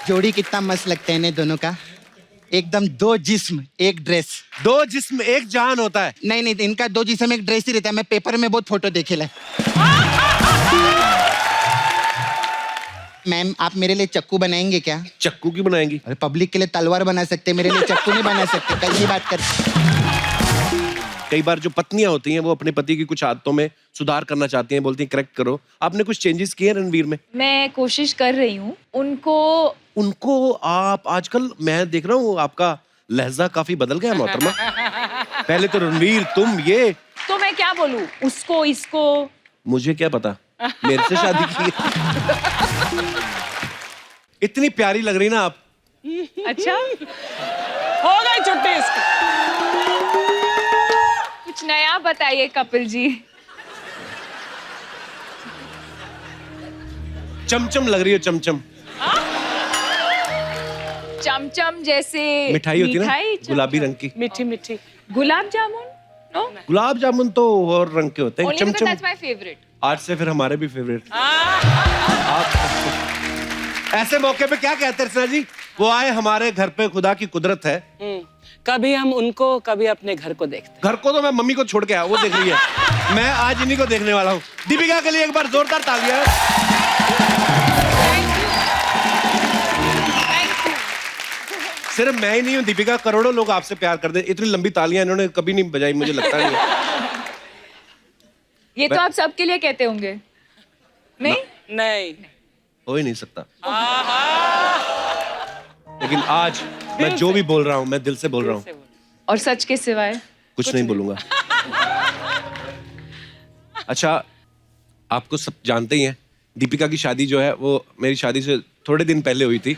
जोड़ी कितना मस्त लगता है इन्हें दोनों का, एकदम दो जिस्म एक ड्रेस। दो जिस्म एक जान होता है। नहीं नहीं, इनका दो जिस्म एक ड्रेस ही रहता है, मैं पेपर में बहुत फोटो देखे ला। मैम आप मेरे लिए चक्कू बनाएंगे क्या? चक्कू की बनाएंगी? अरे पब्लिक के लिए तलवार बना सकते, मेरे लिए चक्कू नहीं बना सकते, कैसी बात करते? कई बार जो पत्नियां होती हैं वो अपने पति की कुछ आदतों में सुधार करना चाहती हैं, बोलती हैं करेक्ट करो। आपने कुछ चेंजेस किए रणवीर में? मैं कोशिश कर रही हूँ उनको आप आजकल मैं देख रहा हूँ आपका लहजा काफी बदल गया मोहतरमा। पहले तो रणवीर तुम ये, तो मैं क्या बोलूँ उसको इसको? मुझे क्या पता, मेरे से शादी की। इतनी प्यारी लग रही ना आप। अच्छा हो गई छुट्टी इसकी। कुछ नया बताइए कपिल जी। चमचम लग रही हो, चमचम। चमचम जैसे मिठाई होती है ना, चमचम। गुलाबी रंग की। मीठी मीठी। गुलाब जामुन? नो, गुलाब जामुन तो और रंग के होते हैं। only because chamcham that's my favorite. आज से फिर हमारे भी फेवरेट। ऐसे मौके पे क्या कहते हैं रचना जी? वो आए हमारे घर पे, खुदा की कुदरत है। कभी हम उनको कभी अपने घर को देखते। घर को तो मैं मम्मी को छोड़ के आया, वो देख रही है। मैं आज इन्हीं को देखने वाला हूँ। दीपिका के लिए एक बार जोरदार तालियां। सिर्फ मैं ही नहीं हूँ दीपिका, करोड़ों लोग आपसे प्यार करते हैं। इतनी लंबी तालियां इन्होंने कभी नहीं बजाई, मुझे लगता नहीं है। ये तो आप सबके लिए कहते होंगे, नहीं? नहीं हो ही नहीं सकता। लेकिन आज मैं जो भी बोल रहा हूँ मैं दिल से बोल रहा हूँ। और सच के सिवाय कुछ नहीं बोलूंगा। अच्छा, आपको सब जानते ही हैं दीपिका की शादी जो है वो मेरी शादी से थोड़े दिन पहले हुई थी।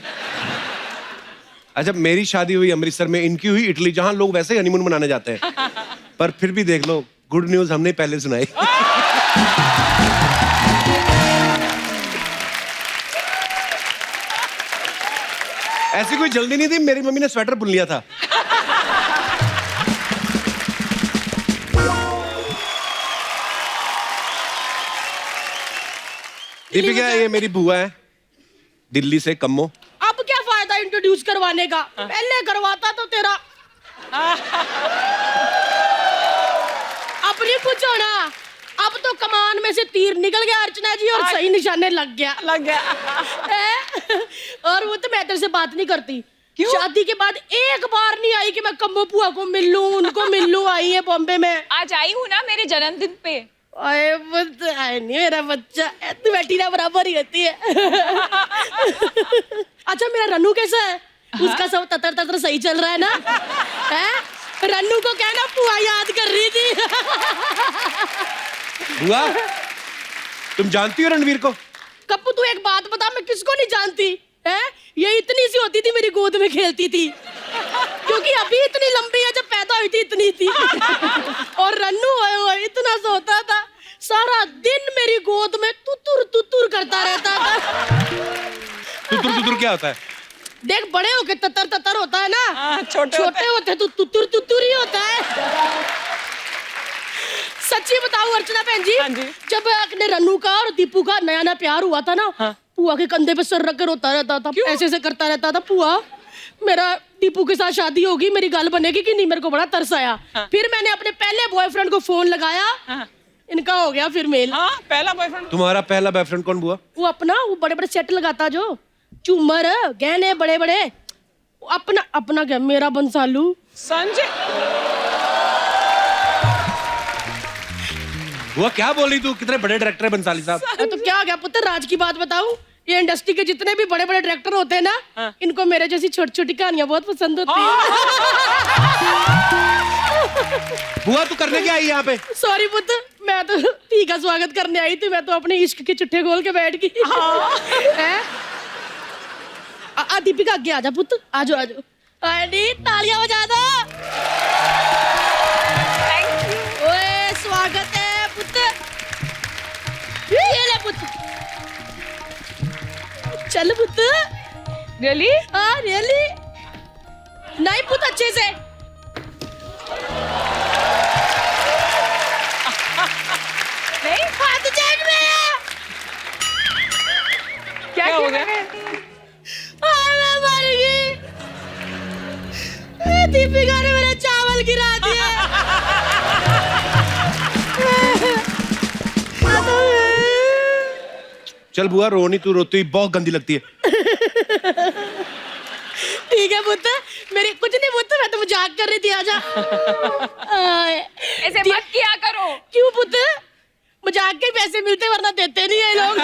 अच्छा, मेरी शादी हुई अमृतसर में, इनकी हुई इटली, जहां लोग वैसे ही हनीमून मनाने जाते हैं। पर फिर भी देख लो, गुड न्यूज हमने पहले सुनाई। ऐसी कोई जल्दी नहीं थी, मेरी मम्मी ने स्वेटर बुन लिया था। दीपिका ये मेरी बुआ है, दिल्ली से, कम्मो। अब क्या फायदा इंट्रोड्यूस करवाने का, पहले करवाता तो तेरा। अब नहीं कुछ होना, अब तो कमान में से तीर निकल गया अर्चना जी और सही निशाने लग गया। और वो तो मैं तेरे से बात नहीं करती। क्यों? शादी के बाद एक बार नहीं आई कि मैं कम्मो बुआ को मिल लूं, उनको मिल लूं। आई है बॉम्बे में। आज आई हूँ ना मेरे जन्मदिन पे। अरे नहीं मेरा बच्चा, तू बेटी ना बराबर ही रहती है। अच्छा मेरा रन्नू कैसा है? उसका सब ततर ततर सही चल रहा है ना? है? रन्नू को कहना बुआ याद कर रही थी। बुआ, तुम जानती हो रणवीर को? कप्पू तू एक बात बता, मैं किसको नहीं जानती है? ये इतनी सी होती थी मेरी गोद में खेलती थी, क्योंकि अभी इतनी लंबी है, जब पैदा हुई थी इतनी थी। और रन्नू इतना सा होता था, सारा दिन मेरी गोद में तुतुर करता रहता था। तुतुर क्या होता है? देख बड़े होके ततर होता है ना, छोटे होते तो तुतुर ही होता है। सच्ची बताऊं अर्चना बहन जी, हाँ जी। जब अपने रन्नू का और दीपू का नया प्यार हुआ था ना, पुआ के कंधे पे सर रख कर रोता रहता था, ऐसे ऐसे करता रहता था, पुआ मेरा दीपू के साथ शादी होगी, मेरी गाल बनेगी कि नहीं। मेरे को बड़ा तरस आया। फिर मैंने अपने पहले बॉयफ्रेंड को फोन लगाया, इनका हो गया फिर मेल। पहला बॉयफ्रेंड? तुम्हारा पहला बॉयफ्रेंड कौन बुआ? वो अपना, वो बड़े बड़े सेट लगाता जो, झूमर गहने बड़े बड़े, अपना क्या, मेरा बंसालू। संजय बुआ क्या बोल रही तू? कितने बड़े डायरेक्टर है बंसाली साहब। तो क्या हो गया पुत्र, राज की बात बताऊं, ये इंडस्ट्री के जितने भी बड़े बड़े डायरेक्टर होते हैं ना, इनको मेरे जैसी छोटी छोटी कहानियां बहुत पसंद होती है। बुआ तू करने क्या आई यहाँ पे? सॉरी पुत्र, मैं तो पी का स्वागत करने आई थी, मैं तो अपने इश्क के चिट्ठे खोल के बैठ गई। दीपिका आगे आजा पुत्र, आजो आजो। तालियां बजा दो। ओए स्वागत है पुत्र, ये ले पुत्र, चल पुत्र। रियली? हाँ रियली। नहीं पुत्र, अच्छे से। नहीं, हाथ जेब में। क्या हो गया? हाँ, दीपिका ने मेरे चावल गिरा दिए। चल बुआ रो नहीं, तू रोती हुई बहुत गंदी लगती है। ठीक है पुत्र, मेरी कुछ नहीं पुत्र, मैं तो मजाक कर रही थी। आजा। ऐसे मत किया करो। क्यों पुत्र? मजाक के पैसे मिलते वरना देते नहीं है लोग।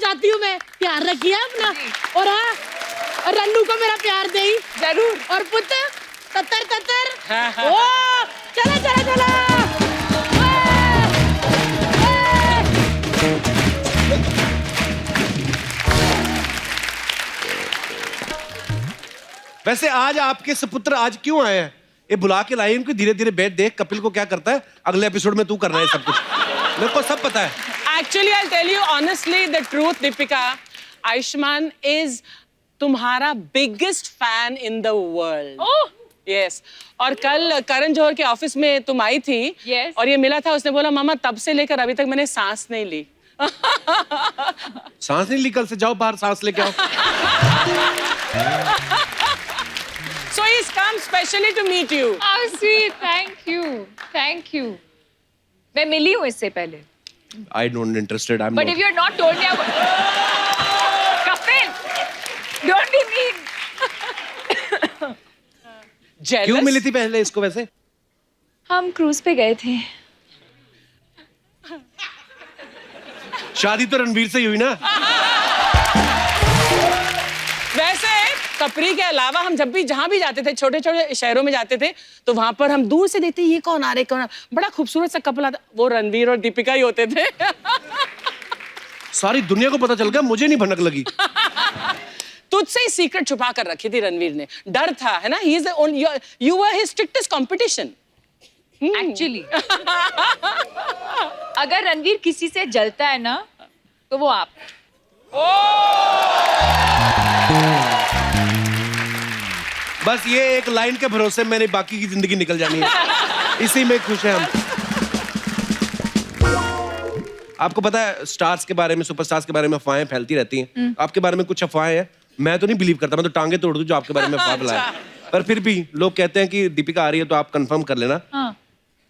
जाती हूँ मैं, प्यार रखिए अपना। और हाँ, रन्नू को मेरा प्यार दे जरूर। और पुत्र ततर ततर। हाँ। ओ चला चला चला। वैसे आज आपके सपुत्र आज क्यों आए हैं? ये बुला के लाए इनको, धीरे धीरे बैठ, देख कपिल को क्या करता है। अगले एपिसोड में तू करना है सब कुछ, मेरे को सब पता है। Actually, I'll tell you honestly the truth, Deepika. Ayushmann is तुम्हारा biggest fan in the world. Oh, Yes. और कल करण जौहर के ऑफिस में तुम आई थी। Yes. और ये मिला था, उसने बोला मामा तब से लेकर अभी तक मैंने सांस नहीं ली। सांस नहीं ली? कल से जाओ बाहर सांस लेके आओ। So he's come specially to meet you. how sweet, thank you, thank you. मैं मिली हूँ इससे पहले। I don't interested. I'm But not. if you had not told me about... Kapil, don't be mean. Jealous? क्यों मिली थी पहले इसको वैसे? हम क्रूज पे गए थे। शादी तो रणवीर से ही हुई ना। वैसे कपरी के अलावा हम जब भी जहां भी जाते थे, छोटे छोटे शहरों में जाते थे, तो वहां पर हम दूर से देखते ये कौन आ रहे, कौन बड़ा खूबसूरत सा कपल आता, वो रणवीर और दीपिका ही होते थे। सारी दुनिया को पता चल गया, मुझे नहीं भनक लगी। तुझसे ही सीक्रेट छुपा कर रखी थी रणवीर ने, डर था, है ना? He is you were his strictest competition actually. अगर रणवीर किसी से जलता है ना, तो वो आप। बस ये एक लाइन के भरोसे मैंने बाकी की जिंदगी निकल जानी है, इसी में खुश हैं हम। आपको पता है स्टार्स के बारे में, सुपरस्टार्स के बारे में अफवाहें फैलती रहती हैं। आपके बारे में कुछ अफवाहें हैं, मैं तो नहीं बिलीव करता, मैं तो टांगे तोड़ दूं जो आपके बारे में अफवाह फैलाए। पर फिर भी लोग कहते हैं कि दीपिका आ रही है तो आप कंफर्म कर लेना। हाँ।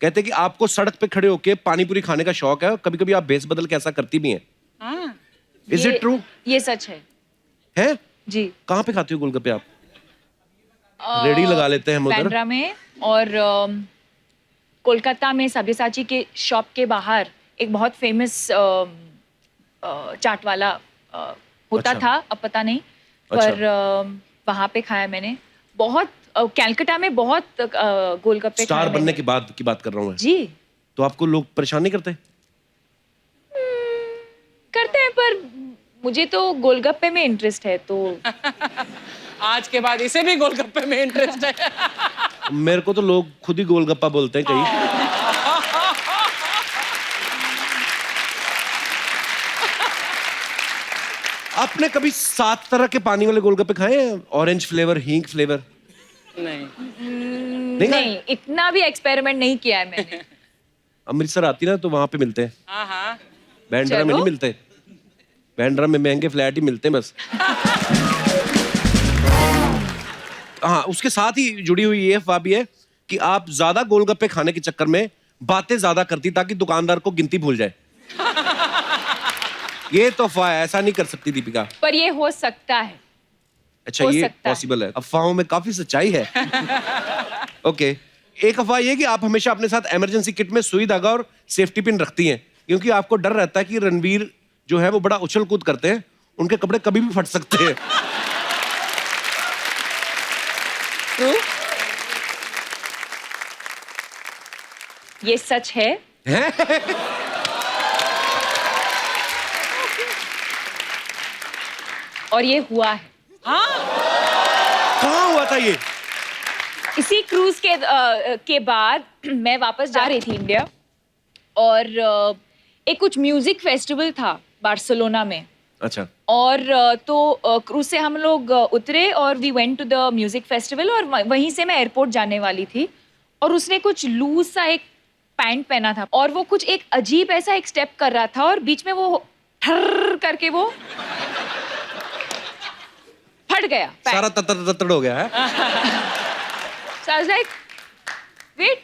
कहते हैं कि आपको सड़क पे खड़े होके पानी पूरी खाने का शौक है, कभी कभी आप भेस बदल के ऐसा करती भी हैं। Is it true? ये सच है। है? जी। कहाँ पे खाती हो गोलगप्पे आप? रेडी लगा लेते हैं हम उधर। बांद्रा में और कोलकाता में सब्यसाची के शॉप के बाहर एक बहुत फेमस चाट वाला होता अच्छा। था, अब पता नहीं, पर वहाँ पे खाया मैंने। बहुत कलकत्ता में बहुत गोलगप्पे स्टार खाए बनने मैंने। के बाद की बात कर रहा हूँ मैं। जी तो आपको लोग परेशान नहीं करते? करते हैं, पर मुझे तो गोलगप्पे में इंटरेस्ट है, तो आज के बाद इसे भी गोलगप्पे में इंटरेस्ट है। मेरे को तो लोग खुद ही गोलगप्पा बोलते हैं कहीं। आपने कभी 7 तरह के पानी वाले गोलगप्पे खाए हैं? ऑरेंज फ्लेवर, हींग फ्लेवर? नहीं। नहीं, इतना भी एक्सपेरिमेंट नहीं किया है मैंने। अमृतसर आती ना तो वहां पे मिलते हैं, हाँ हाँ। बैंड्रा में चलो। नहीं मिलते। बैंड्रा में महंगे फ्लैट ही मिलते हैं बस। हाँ, उसके साथ ही जुड़ी हुई ये अफवाह भी है कि आप ज्यादा गोलगप्पे खाने के चक्कर में बातें ज्यादा करती ताकि दुकानदार को गिनती भूल जाए। ये तो अफवाह है, ऐसा नहीं कर सकती दीपिका। पर ये हो सकता है। अच्छा, हो ये सकता है। पॉसिबल है। अफवाहों में काफी सच्चाई है। ओके, एक अफवाह ये कि आप हमेशा अपने साथ इमरजेंसी किट में सुई धागा और सेफ्टी पिन रखती हैं, क्योंकि आपको डर रहता है कि रणवीर जो है वो बड़ा उछल कूद करते हैं, उनके कपड़े कभी भी फट सकते हैं। True? ये सच है। और ये हुआ है। कहाँ हुआ था ये? इसी क्रूज के बाद मैं वापस जा रही थी इंडिया, और एक कुछ म्यूजिक फेस्टिवल था बार्सिलोना में। अच्छा। और तो क्रूज से हम लोग उतरे और we went to the music festival, और वहीं से मैं एयरपोर्ट जाने वाली थी, और उसने कुछ लूज सा एक पैंट पहना था, और वो कुछ एक अजीब ऐसा एक स्टेप कर रहा था, और बीच में वो ठर्र करके वो फट फट गया पैंट। सारा तत्तड़ हो गया है। So I was like, wait.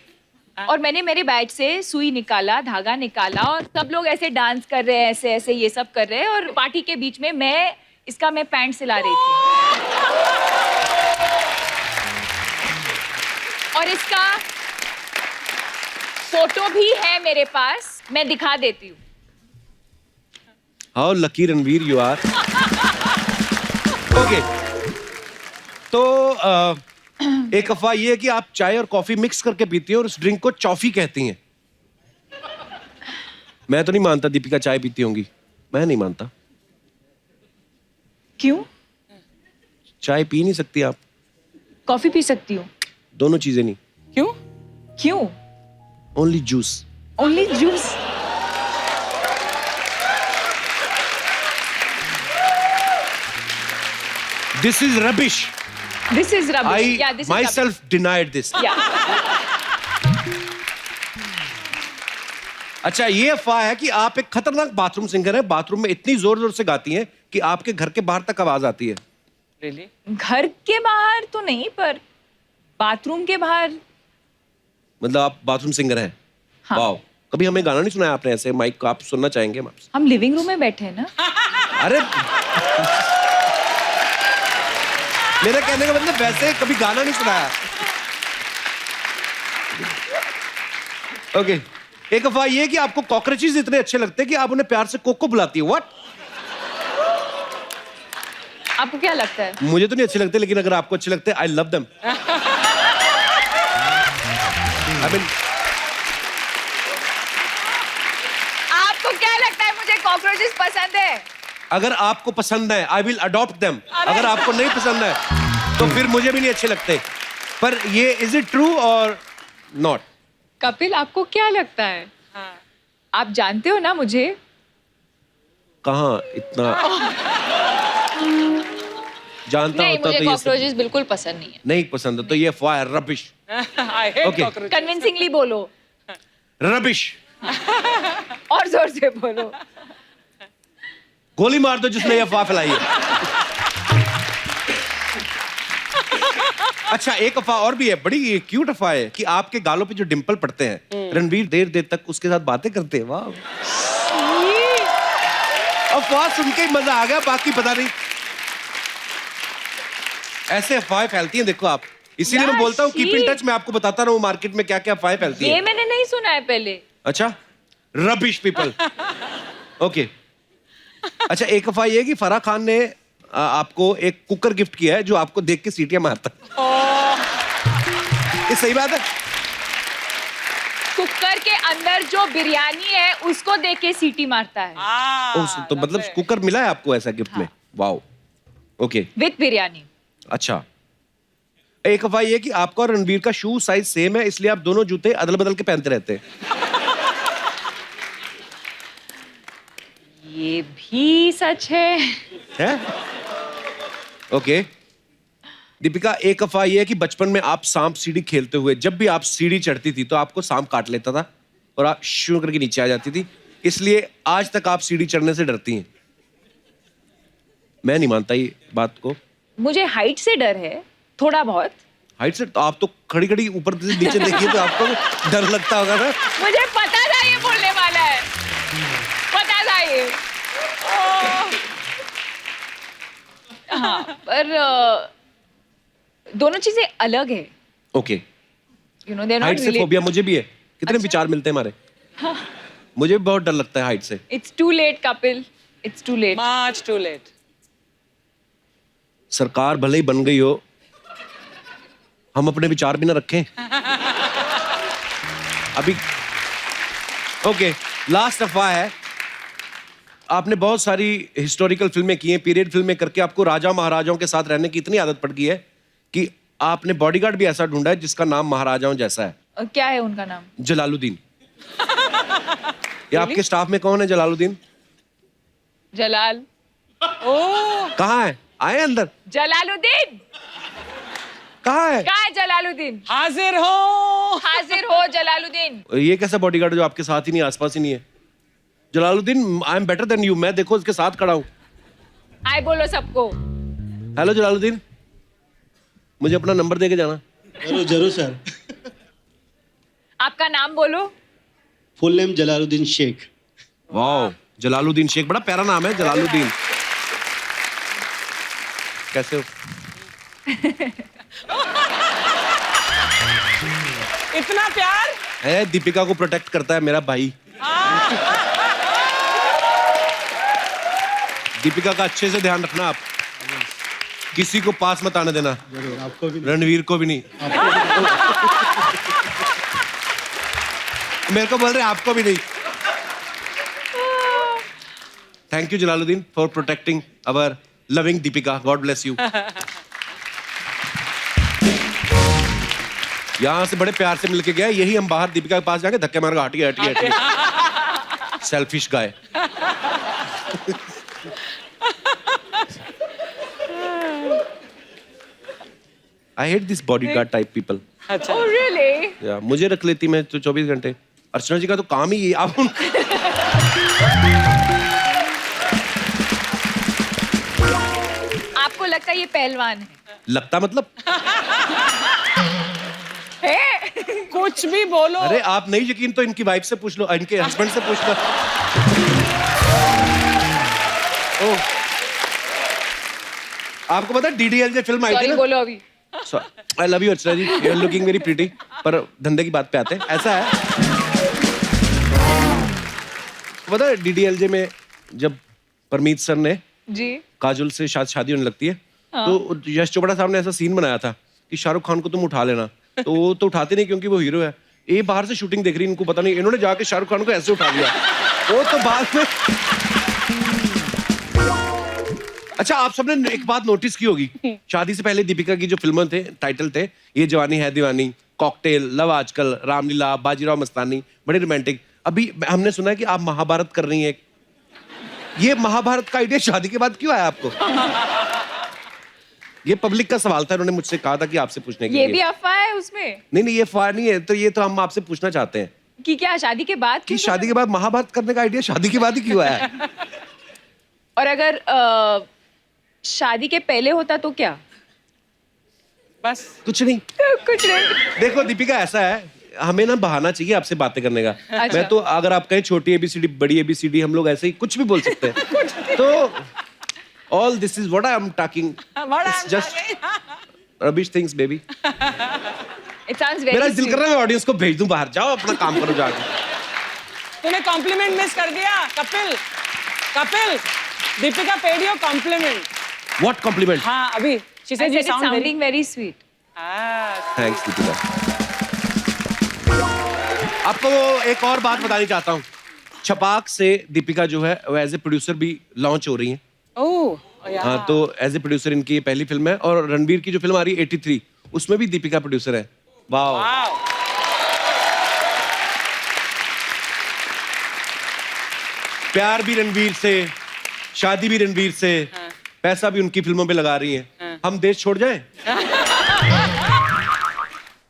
और मैंने मेरे बैग से सुई निकाला, धागा निकाला और सब लोग ऐसे डांस कर रहे हैं, ऐसे ऐसे ये सब कर रहे हैं और पार्टी के बीच में मैं पैंट सिला रही थी और इसका फोटो भी है मेरे पास, मैं दिखा देती हूँ। How lucky Ranveer you are. Okay, तो एक अफवाह ये है कि आप चाय और कॉफी मिक्स करके पीती हैं और उस ड्रिंक को चॉफी कहती हैं। मैं तो नहीं मानता दीपिका चाय पीती होंगी, मैं नहीं मानता। क्यों? चाय पी नहीं सकती आप? कॉफी पी सकती हूँ। दोनों चीजें नहीं, क्यों? क्यों? Only juice. Only juice. This is rubbish. This is rubbish. I Yeah, this is myself denied this. rubbish. Yeah. अच्छा, ये अफवाह है कि आप एक खतरनाक बाथरूम सिंगर हैं, बाथरूम में इतनी जोर जोर से गाती हैं कि आपके घर के बाहर तक आवाज आती है। Really? घर के बाहर तो नहीं, पर बाथरूम के बाहर। मतलब आप बाथरूम सिंगर हैं? हाँ। वाओ, कभी हमें गाना नहीं सुनाया आपने ऐसे माइक को, आप सुनना चाहेंगे हम आपसे? हम लिविंग रूम में बैठे हैं ना। अरे मेरे कहने का मतलब वैसे कभी गाना नहीं सुनाया। ओके, एक अफवाह ये है कि आपको कॉकरोचेस इतने अच्छे लगते हैं कि आप उन्हें प्यार से कोको बुलाती है। व्हाट? आपको क्या लगता है? मुझे तो नहीं अच्छे लगते, लेकिन अगर आपको अच्छे लगते हैं, I love them. I mean, आपको क्या लगता है मुझे कॉकरोचेस पसंद है? अगर आपको पसंद है, आई विल अडॉप्ट देम। अगर आपको नहीं पसंद है तो फिर मुझे भी नहीं अच्छे लगते। पर ये इज इट ट्रू और नॉट? कपिल, आपको क्या लगता है? हाँ। आप जानते हो ना मुझे। कहाँ इतना जानता नहीं, होता मुझे तो ये सब कॉकरोचेस बिल्कुल पसंद नहीं है। नहीं पसंद है, तो ये अफवाह है, rubbish. I hate Okay. cockroaches. Convincingly बोलो रबिश। और जोर से बोलो। गोली मार दो जिसने ये अफवाह फैलाई है। अच्छा, एक अफवाह और भी है, बड़ी क्यूट अफवाह है कि आपके गालों पे जो डिंपल पड़ते हैं, रणवीर देर देर तक उसके साथ बातें करते हैं। वाह, अफवाह सुन के ही मजा आ गया, बाकी पता नहीं। ऐसे अफवाहें फैलती हैं, देखो आप। इसीलिए मैं बोलता हूँ कीप इन टच। मैं आपको बताता रहा हूँ मार्केट में क्या क्या अफवाहें फैलती ये हैं। मैंने नहीं सुना है पहले। अच्छा, रबिश पीपल। ओके, अच्छा, एक अफवाह ये है कि फराह खान ने आपको एक कुकर गिफ्ट किया है जो आपको देख के सीटियां मारता है। ये सही बात है? कुकर के अंदर जो बिरयानी है उसको देख के सीटी मारता है। तो मतलब कुकर मिला है आपको ऐसा गिफ्ट में? Wow, okay. विद बिरयानी। अच्छा, एक अफवाह ये है कि आपका और रणवीर का शू साइज सेम है, इसलिए आप दोनों जूते अदल बदल के पहनते रहते हैं। ये भी सच है। है? ओके। दीपिका, एक अफवाह ये है कि बचपन में आप सांप सीढ़ी खेलते हुए जब भी आप सीढ़ी चढ़ती थी तो आपको सांप काट लेता था और आप शू करके नीचे आ जाती थी, इसलिए आज तक आप सीढ़ी चढ़ने से डरती हैं। मैं नहीं मानता ये बात को। मुझे हाइट से डर है, थोड़ा बहुत। हाइट से? तो आप तो खड़ी खड़ी ऊपर से नीचे देखिए तो आपको डर लगता होगा ना। मुझे पता था ये बोलने वाला है, पता था ये। हाँ, पर दोनों चीजें अलग है। Okay, you know, they height से नॉट। फोबिया मुझे भी है। कितने अच्छा? विचार मिलते हैं हमारे। मुझे भी बहुत डर लगता है हाइट से। It's too late Kapil, it's too late. Much too late. सरकार भले ही बन गई हो, हम अपने विचार भी ना रखें अभी। ओके, लास्ट अफवाह है, आपने बहुत सारी हिस्टोरिकल फिल्में की हैं, पीरियड फिल्में करके आपको राजा महाराजाओं के साथ रहने की इतनी आदत पड़ गई है कि आपने बॉडीगार्ड भी ऐसा ढूंढा है जिसका नाम महाराजाओं जैसा है। क्या है उनका नाम? जलालुद्दीन। ये आपके स्टाफ में कौन है जलालुद्दीन? जलाल। कहाँ है? आए अंदर। जलालुद्दीन कहाँ है? कहाँ है? जलालुद्दीन हाजिर हो। हाजिर हो जलालुद्दीन। ये कैसा बॉडीगार्ड जो आपके साथ ही नहीं, आसपास ही नहीं है? Jalaluddin, I am better than you. मैं देखो इसके साथ खड़ा हूँ। आए बोलो सबको। हेलो जलालुद्दीन, मुझे अपना नंबर दे के जाना। जरूर जरूर सर। आपका नाम बोलो। Full name Jalaluddin Sheikh. वाह, जलालुद्दीन शेख, बड़ा प्यारा नाम है जलालुद्दीन। कैसे हो? इतना प्यार। है, दीपिका को प्रोटेक्ट करता है मेरा भाई। दीपिका का अच्छे से ध्यान रखना आप, किसी को पास मत आने देना, जरूर, आपको भी। रणवीर को भी नहीं। मेरे को बोल रहे आपको भी नहीं। Thank you Jalaluddin for protecting our loving Deepika, God bless you. यहां से बड़े प्यार से मिलके गया, यही हम बाहर दीपिका के पास जाके धक्के मार हटिए हटिए हटिए। Selfish guy. I hate this bodyguard type people. अच्छा। Oh really? या मुझे रख लेती मैं तो 24 घंटे। अर्चना जी का तो काम ही ये। आप आपको लगता है ये पहलवान है? लगता मतलब? है? कुछ भी बोलो। अरे आप नहीं यकीन तो इनकी वाइफ से पूछ लो, इनके हस्बैंड से पूछ लो। ओह, आपको पता है DDLJ फिल्म आई थी सॉरी ना? बोलो अभी। I love you Archana ji, you are looking very pretty. पर धंधे की बात पे आते हैं, ऐसा है पता है DDLJ में जब परमीत सर ने जी। काजोल से शादी होने लगती है, तो यश चोपड़ा साहब ने ऐसा सीन बनाया था कि शाहरुख खान को तुम उठा लेना, तो वो तो उठाते नहीं क्योंकि वो हीरो है। ये बाहर से शूटिंग देख रही, इनको पता नहीं, इन्होंने जाके शाहरुख खान को ऐसे उठा दिया। वो तो बाद में। अच्छा, आप सबने एक बात नोटिस की होगी, शादी से पहले दीपिका की जो फिल्में थे, टाइटल थे, ये जवानी है दीवानी, कॉकटेल, लव आजकल, रामलीला, बाजीराव मस्तानी, बड़े रोमांटिक। अभी हमने सुना है कि आप महाभारत कर रही हैं। ये महाभारत का आइडिया शादी के बाद क्यों आया आपको? ये पब्लिक का सवाल था, उन्होंने मुझसे कहा था कि आपसे पूछने के लिए। ये भी अफवाह है उसमें नहीं, ये अफवाह नहीं है, तो ये तो हम आपसे पूछना चाहते हैं कि क्या शादी के बाद कि शादी के बाद महाभारत करने का आइडिया शादी के बाद ही क्यों आया है? और अगर शादी के पहले होता तो क्या? बस कुछ नहीं। कुछ नहीं। देखो दीपिका, ऐसा है, हमें ना बहाना चाहिए आपसे बातें करने का। अच्छा। मैं तो अगर आप कहें छोटी ABCD, बड़ी ABCD, हम लोग ऐसे ही कुछ भी बोल सकते हैं। तो all this is what I am talking. It's just rubbish things, baby. It sounds very मेरा दिल sweet. कर रहा है मैं ऑडियंस को भेज दूं बाहर, जाओ अपना काम करो जाके। तूने कॉम्प्लीमेंट मिस कर दिया। Kapil, Deepika paid your compliment. What compliment? हाँ, अभी she I said you said it's sound very sounding very sweet. Thanks Deepika. आपको एक और बात बतानी चाहता हूँ, छपाक से दीपिका जो है वो एज ए प्रोड्यूसर भी लॉन्च हो रही है। ओह, हाँ, तो एज ए प्रोड्यूसर इनकी ये पहली फिल्म है, और रणबीर की जो फिल्म आ रही है 83, उसमें भी दीपिका प्रोड्यूसर है। वाह। प्यार भी रणबीर से, शादी भी रणबीर से, पैसा भी उनकी फिल्मों पे लगा रही है। हम देश छोड़ जाएं?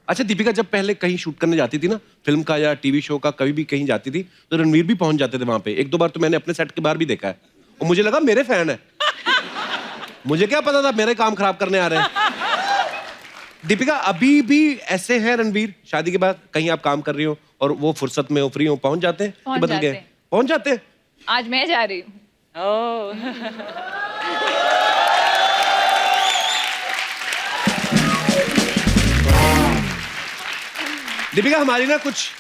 अच्छा, दीपिका जब पहले कहीं शूट करने जाती थी ना, फिल्म का या टीवी शो का, कभी भी कहीं जाती थी, तो रणवीर भी पहुंच जाते थे वहां पे। एक दो बार तो मैंने अपने सेट के बाहर भी देखा है, और मुझे लगा मेरे फैन है। मुझे क्या पता था मेरे काम खराब करने आ रहे हैं। दीपिका, अभी भी ऐसे हैं रणवीर, शादी के बाद कहीं आप काम कर रही हो और वो फुर्सत में हो, फ्री हो, पहुंच जाते हैं? पहुंच बदल जाते गए? हैं। पहुंच जाते हैं। आज मैं जा रही हूँ। दीपिका, हमारी ना कुछ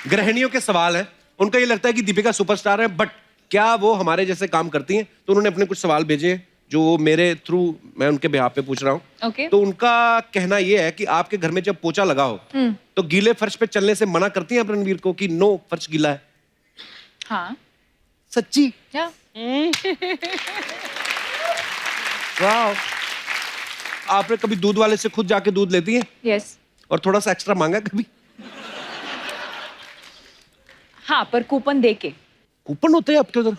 गृहिणियों के सवाल हैं, उनका ये लगता है कि दीपिका सुपरस्टार है, बट क्या वो हमारे जैसे काम करती हैं? तो उन्होंने अपने कुछ सवाल भेजे हैं जो मेरे थ्रू मैं उनके बिहाफ पे पूछ रहा हूँ। Okay. तो उनका कहना ये है कि आपके घर में जब पोछा लगा हो तो गीले फर्श पे चलने से मना करती हैं आप रणवीर को कि नो, फर्श गीला है? हाँ। सच्ची? क्या? वाह। आपने कभी दूध वाले से खुद जाके दूध लेती हैं यस। और थोड़ा सा एक्स्ट्रा मांगा कभी? हाँ, पर कूपन दे के। कूपन होते हैं आपके उधर?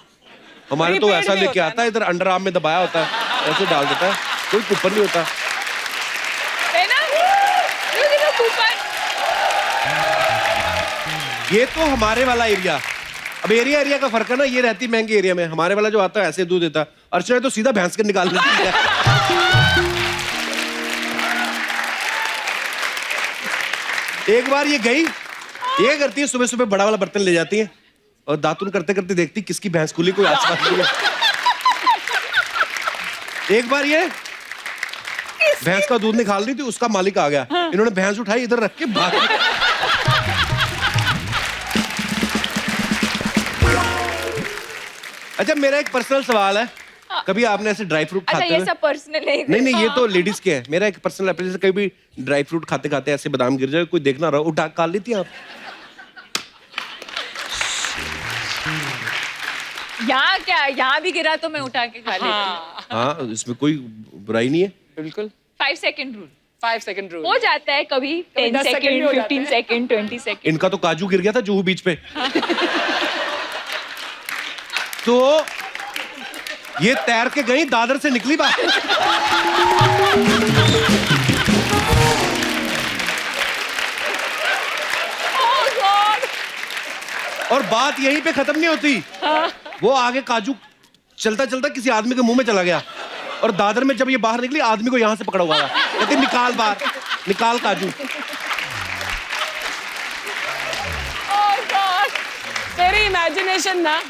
हमारे तो Prepaid ऐसा में लेके होता है आता है, इधर अंडर आर्म में दबाया होता है, ऐसे डाल देता है, कोई कूपन नहीं होता। है ना? देखो कूपन। ये तो हमारे वाला एरिया, अब एरिया का फर्क है ना, ये रहती महंगे एरिया में, हमारे वाला जो आता है ऐसे दूध देता है। अर्चना तो सीधा भैंस के निकाल लेती है। एक बार ये गई, ये करती है सुबह सुबह बड़ा वाला बर्तन ले जाती है और दातुन करते करते देखती किसकी भैंस खुली, कोई आसपास नहीं है। एक बार ये भैंस का दूध निकाल रही थी, उसका मालिक आ गया, इन्होंने भैंस उठाई इधर रख के भाग गई। अच्छा मेरा एक पर्सनल सवाल है, कभी आपने ऐसे ड्राई फ्रूट अच्छा खाते ये हुए सब पर्सनल है नहीं ये तो लेडीज के है, मेरा एक पर्सनल है, जैसे कभी ड्राई फ्रूट खाते खाते ऐसे बादाम गिर जाए, कोई देखना रहा उठा खा लेती हैं आप? यहाँ क्या, यहाँ भी गिरा तो मैं उठा के खा लेती हूँ। हाँ इसमें कोई बुराई नहीं है। बिल्कुल 5 सेकंड रूल 5 सेकंड रूल हो जाता है कभी, 10 10 सेकंड भी सेकंड, हो जाते 15 सेकंड, 20 सेकंड। इनका तो काजू गिर गया था जुहू बीच पे। तो ये तैर के गई, दादर से निकली बात। और बात यहीं पे खत्म नहीं होती, वो आगे काजू चलता चलता किसी आदमी के मुंह में चला गया और दादर में जब ये बाहर निकली आदमी को यहां से पकड़ा हुआ था, कहते निकाल बाहर, निकाल काजू। तेरी इमेजिनेशन ना।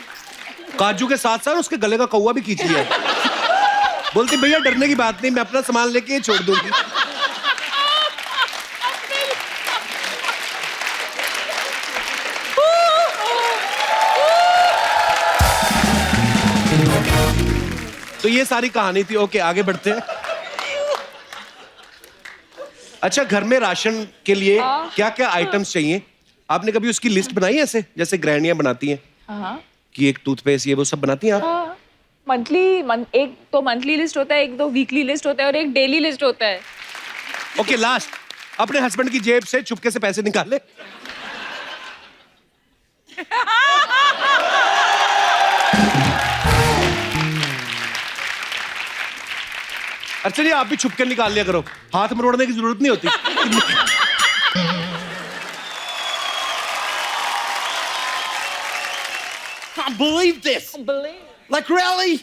काजू के साथ साथ उसके गले का कौवा भी खींच लिया। बोलती भैया डरने की बात नहीं, मैं अपना सामान लेके छोड़ दूंगी। तो ये सारी कहानी थी। ओके आगे बढ़ते हैं। अच्छा घर में राशन के लिए क्या क्या आइटम्स चाहिए, आपने कभी उसकी लिस्ट बनाई है ऐसे जैसे गृहिणियां बनाती हैं कि एक टूथपेस्ट ये वो सब बनाती हैं आप? मंथली एक तो मंथली लिस्ट होता है, एक तो वीकली लिस्ट होता है और एक डेली लिस्ट होता है। ओके लास्ट अपने हस्बैंड की जेब से चुपके से पैसे निकाले। अच्छा चलिए आप भी छुपके निकाल लिया करो, हाथ मरोड़ने की जरूरत नहीं होती। Can't believe this. Like really?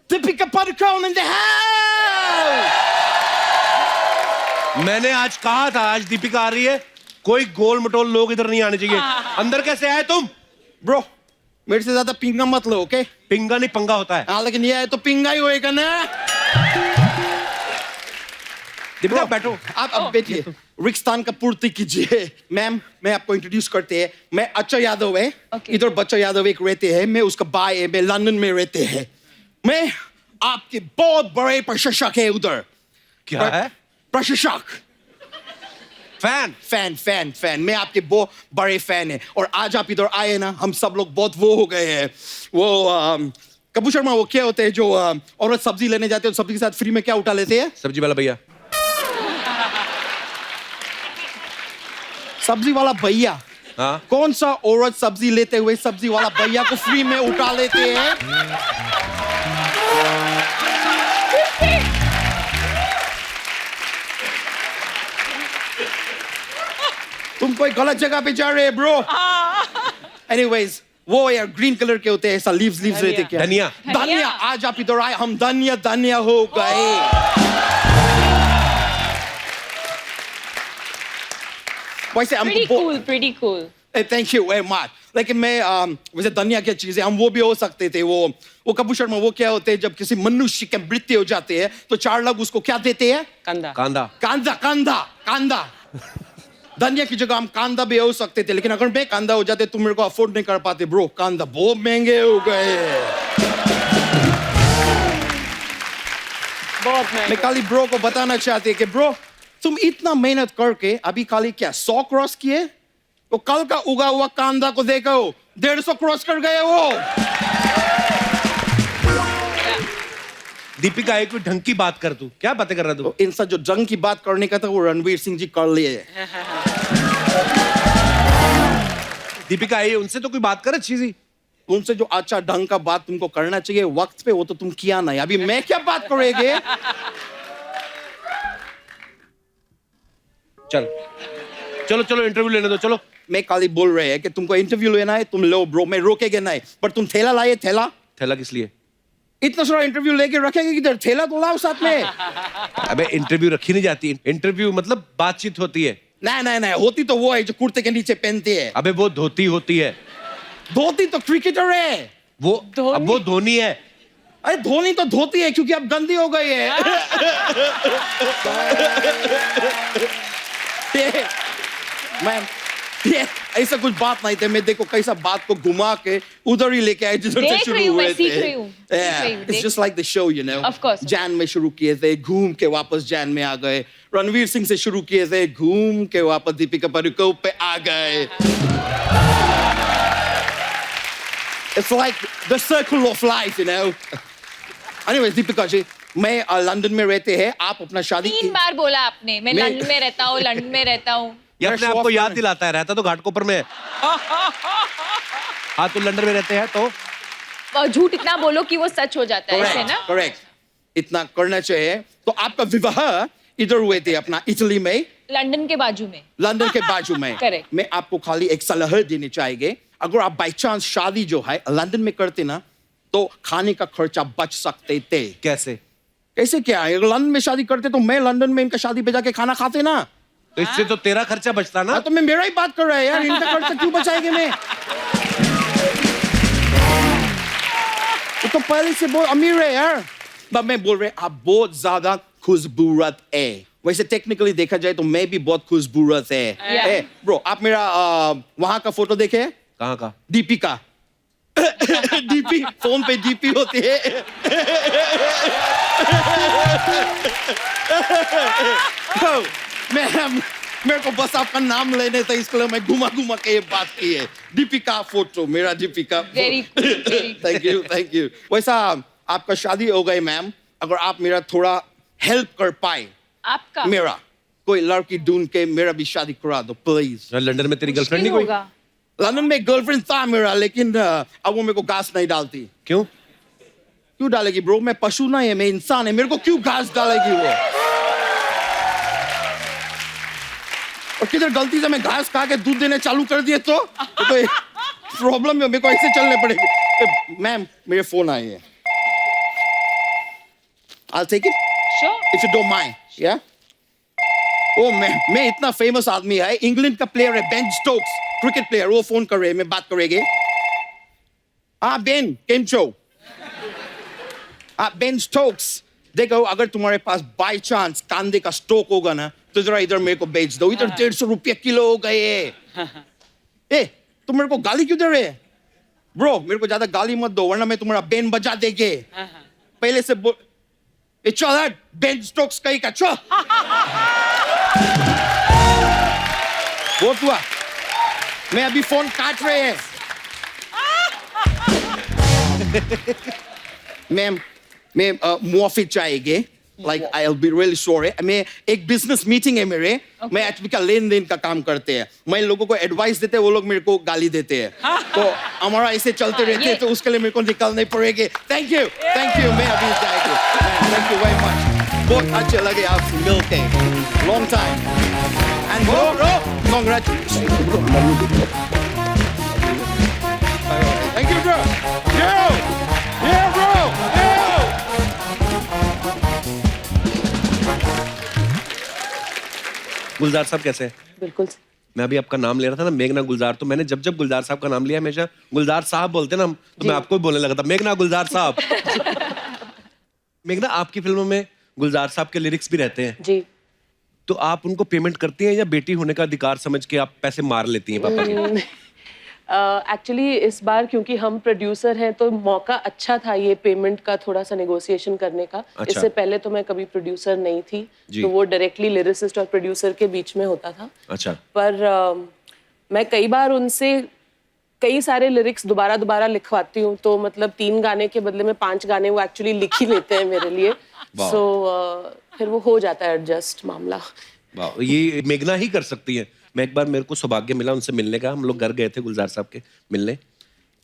Deepika Padukone in the house. मैंने आज कहा था आज दीपिका आ रही है, कोई गोल मटोल लोग इधर नहीं आने चाहिए। अंदर कैसे आए तुम? Bro, मेरे से ज्यादा पिंगा मत लो, ओके? पिंगा नहीं पंगा होता है। हाँ लेकिन ये है तो पिंगा ही होएगा ना? दीपिका बैठो। आप बैठिए, रिक्स्तान का पूर्ति कीजिए। मैम मैं आपको इंट्रोड्यूस करते हैं, मैं अच्छा यादव है, Okay. इधर बच्चा यादव एक रहते हैं, मैं उसका भाई है, मैं लंदन में रहते हैं। मैं आपके बहुत बड़े प्रशंसक है उधर। क्या है? प्रशंसक। फैन। फैन मैं आपके बहुत बड़े फैन है। और आज आप इधर आए ना, हम सब लोग बहुत वो हो गए हैं। वो कपूर शर्मा वो क्या होते हैं जो औरत सब्जी लेने जाते हैं, सब्जी के साथ फ्री में क्या उठा लेते हैं? सब्जी वाला भैया। सब्जी वाला भैया। हाँ। कौन सा औरत सब्जी लेते हुए सब्जी वाला भैया को फ्री में उठा लेते हैं? तुम कोई गलत जगह पे जा रहे हैं ब्रो। एनीवेज वो यार ग्रीन कलर के होते हैं, ऐसा लीव्स रहते क्या? धनिया। धनिया। आज आप इधर आए, हम धनिया हो गए। वैसे हमको pretty cool. Thank you very much. लेकिन मैं वैसे धनिया क्या चीज है, हम वो भी हो सकते थे। वो कपूर शर्मा वो क्या होते हैं जब किसी मनुष्य के मृत्यु हो जाते हैं तो 4 लोग उसको क्या देते हैं? कंधा। कांदा। धनिया की जगह हम कांदा भी हो सकते थे, लेकिन अगर मैं कांदा हो जाते तुम मेरे को अफोर्ड नहीं कर पाते ब्रो। कांदा बहुत महंगे हो गए। बहुत मैं खाली ब्रो को बताना चाहती कि ब्रो तुम इतना मेहनत करके अभी खाली क्या 100 क्रॉस किए, तो कल का उगा हुआ कांदा को देखो 150 क्रॉस कर गए वो। दीपिका एक कोई ढंग की बात कर, तू क्या बातें कर रहा तू? इन सब जो जंग की बात करने का था वो रणवीर सिंह जी कर लिए। दीपिका ये उनसे तो कोई बात कर अच्छी सी। उनसे जो अच्छा ढंग का बात तुमको करना चाहिए वक्त पे, वो तो तुम किया नहीं। अभी मैं क्या बात करेंगे? चलो इंटरव्यू लेने दो, चलो। मैं खाली बोल रहे हैं कि तुमको इंटरव्यू लेना है, तुम लो ब्रो, मैं रोकेगे नहीं। पर तुम थैला लाए, थैला थैला किस लिए? इतना सारा इंटरव्यू लेके रखेंगे किधर? थैला तो लाओ साथ में। अबे इंटरव्यू रखी नहीं जाती, इंटरव्यू मतलब बातचीत होती है। नहीं, होती तो वो है जो कुर्ते के नीचे पहनती है। अबे वो धोती होती है। धोती तो क्रिकेटर है। वो अब वो धोनी है। अरे धोनी तो धोती है क्योंकि अब गंदी हो गई है। ये ऐसा कुछ बात नहीं थे। मैं देखो कैसा बात को घुमा के उधर ही लेके आए जिधर से देख शुरू रही हूँ, हुए मैं सीख थे। रही हूँ, सीख रही हूँ, इट्स देख- just like the show, you know. Of course. Jain में शुरू किए थे, घूम के वापस जैन में आ गए। रणवीर सिंह से शुरू किए थे, घूम के वापस दीपिका पादुकोण पे आ गए। It's like the circle of life, you know. Anyways, Deepika ji, मैं लंदन में रहते हैं, आप अपना शादी 3 बार बोला आपने, मैं मैं- लंदन में रहता हूँ, लंदन में रहता हूँ। ये मैं अपने show आप को off याद कर- दिलाता है, रहता तो घाटकोपर में है। हाँ तो लंदन में रहते हैं तो और झूठ इतना बोलो कि वो सच हो जाता है, ऐसे ना? करेक्ट, इतना करना चाहिए। तो आपका विवाह इधर हुए थे अपना इटली में, लंदन के बाजू में। लंदन के बाजू में। Correct. मैं आपको खाली एक सलाह देनी चाहिए, अगर आप बाई चांस शादी जो है लंदन में करते ना, तो खाने का खर्चा बच सकते थे। कैसे? कैसे क्या है? अगर लंदन में शादी करते तो मैं लंदन में इनका शादी पे जाके खाना खाते ना। तो इससे तो तेरा खर्चा बचता ना। हाँ, तो मैं मेरा ही बात कर रहा है यार, इनका खर्चा क्यों बचाएंगे मैं? वो तो पहले से बहुत अमीर है यार। but मैं बोल रहे आप बहुत ज्यादा खुशबूरत है। वैसे टेक्निकली देखा जाए तो मैं भी बहुत खुशबूरत है। ब्रो आप मेरा वहां का फोटो देखे? कहाँ का? डीपी का। डीपी फोन पे डीपी होती है। मेरे को बस आपका नाम लेने था, इसके लिए मैं घुमा घुमा के ये बात की है। दीपिका फोटो, मेरा Deepika. Very cool, very cool. Thank you. वैसा आपका शादी हो गई मैम, अगर आप मेरा थोड़ा हेल्प कर पाए, आपका मेरा कोई लड़की ढूंढ के मेरा भी शादी करा दो प्लीज। लंदन में तेरी गर्लफ्रेंड नहीं मुश्किल कोई? होगा। लंदन में गर्लफ्रेंड था मेरा, लेकिन अब वो मेरे को घास नहीं डालती। क्यों? क्यों डालेगी ब्रो? मैं पशु नहीं है, मैं इंसान है, मेरे को क्यों घास डालेगी वो? और किधर गलती से मैं घास खा के दूध देने चालू कर दिए तो प्रॉब्लम है, मेरे को ऐसे चलने पड़ेगी। मैम मेरे फोन आए हैं, I'll take it Sure. if you don't mind, yeah? ओ मैं इतना फेमस आदमी है, इंग्लैंड का प्लेयर है बेन स्टोक्स, क्रिकेट प्लेयर, वो फोन कर रहे हैं, मैं बात करेंगे। हाँ बेन, केम छो? हाँ बेन स्टोक्स, देखो अगर तुम्हारे पास बाय चांस कांदे का स्टोक होगा ना, तो जरा इधर मेरे को बेच दो। इधर 150 रुपया किलो हो गए। ए तुम मेरे को गाली क्यों दे रहे? ब्रो मेरे को ज्यादा गाली मत दो, वरना मैं तुम्हारा बेन बजा देंगे। पहले से बोल, ए चल बेन स्टोक्स कहीं का चल। बहुत हुआ, मैं अभी फोन काट रहे हैं। मैम मैं मुआफी चाहिए, like I will be really sorry. मैं एक बिजनेस मीटिंग है मेरे, मैं एक्चुअली का लेन देन का काम करते हैं, मैं लोगों को एडवाइस देते हैं, वो लोग मेरे को गाली देते हैं, तो हमारा ऐसे चलते रहते हैं, तो उसके लिए मेरे को निकलने पड़ेंगे। थैंक यू, मैं अभी जाएंगे। थैंक यू वेरी मच, बहुत अच्छे लगे आपसे मिलके, long time and bro congratulation. Thank you bro. Yeah, bro. गुलजार साहब कैसे हैं? बिल्कुल। मैं अभी आपका नाम ले रहा था ना, मेघना गुलजार, तो मैंने जब जब गुलजार साहब का नाम लिया, हमेशा गुलजार साहब बोलते ना हम, तो मैं आपको भी बोलने लगा था, मेघना गुलजार साहब। मेघना आपकी फिल्मों में गुलजार साहब के लिरिक्स भी रहते हैं, जी। तो आप उनको पेमेंट करती हैं या बेटी होने का अधिकार समझ के आप पैसे मार लेती हैं पापा के? एक्चुअली इस बार क्योंकि हम प्रोड्यूसर हैं तो मौका अच्छा था ये पेमेंट का थोड़ा सा नेगोशिएशन करने का। अच्छा। इससे पहले तो मैं कभी प्रोड्यूसर नहीं थी, जी। तो वो डायरेक्टली लिरिसिस्ट और प्रोड्यूसर के बीच में होता था। अच्छा। पर मैं कई बार उनसे कई सारे लिरिक्स दोबारा लिखवाती हूँ, तो मतलब 3 गाने के बदले में 5 गाने वो एक्चुअली लिख ही लेते हैं मेरे लिए। सो फिर वो हो जाता है एडजस्ट मामला। वाह, ये मेघना ही कर सकती है। मैं एक बार, मेरे को सौभाग्य मिला उनसे मिलने का, हम लोग घर गए थे गुलजार साहब के मिलने,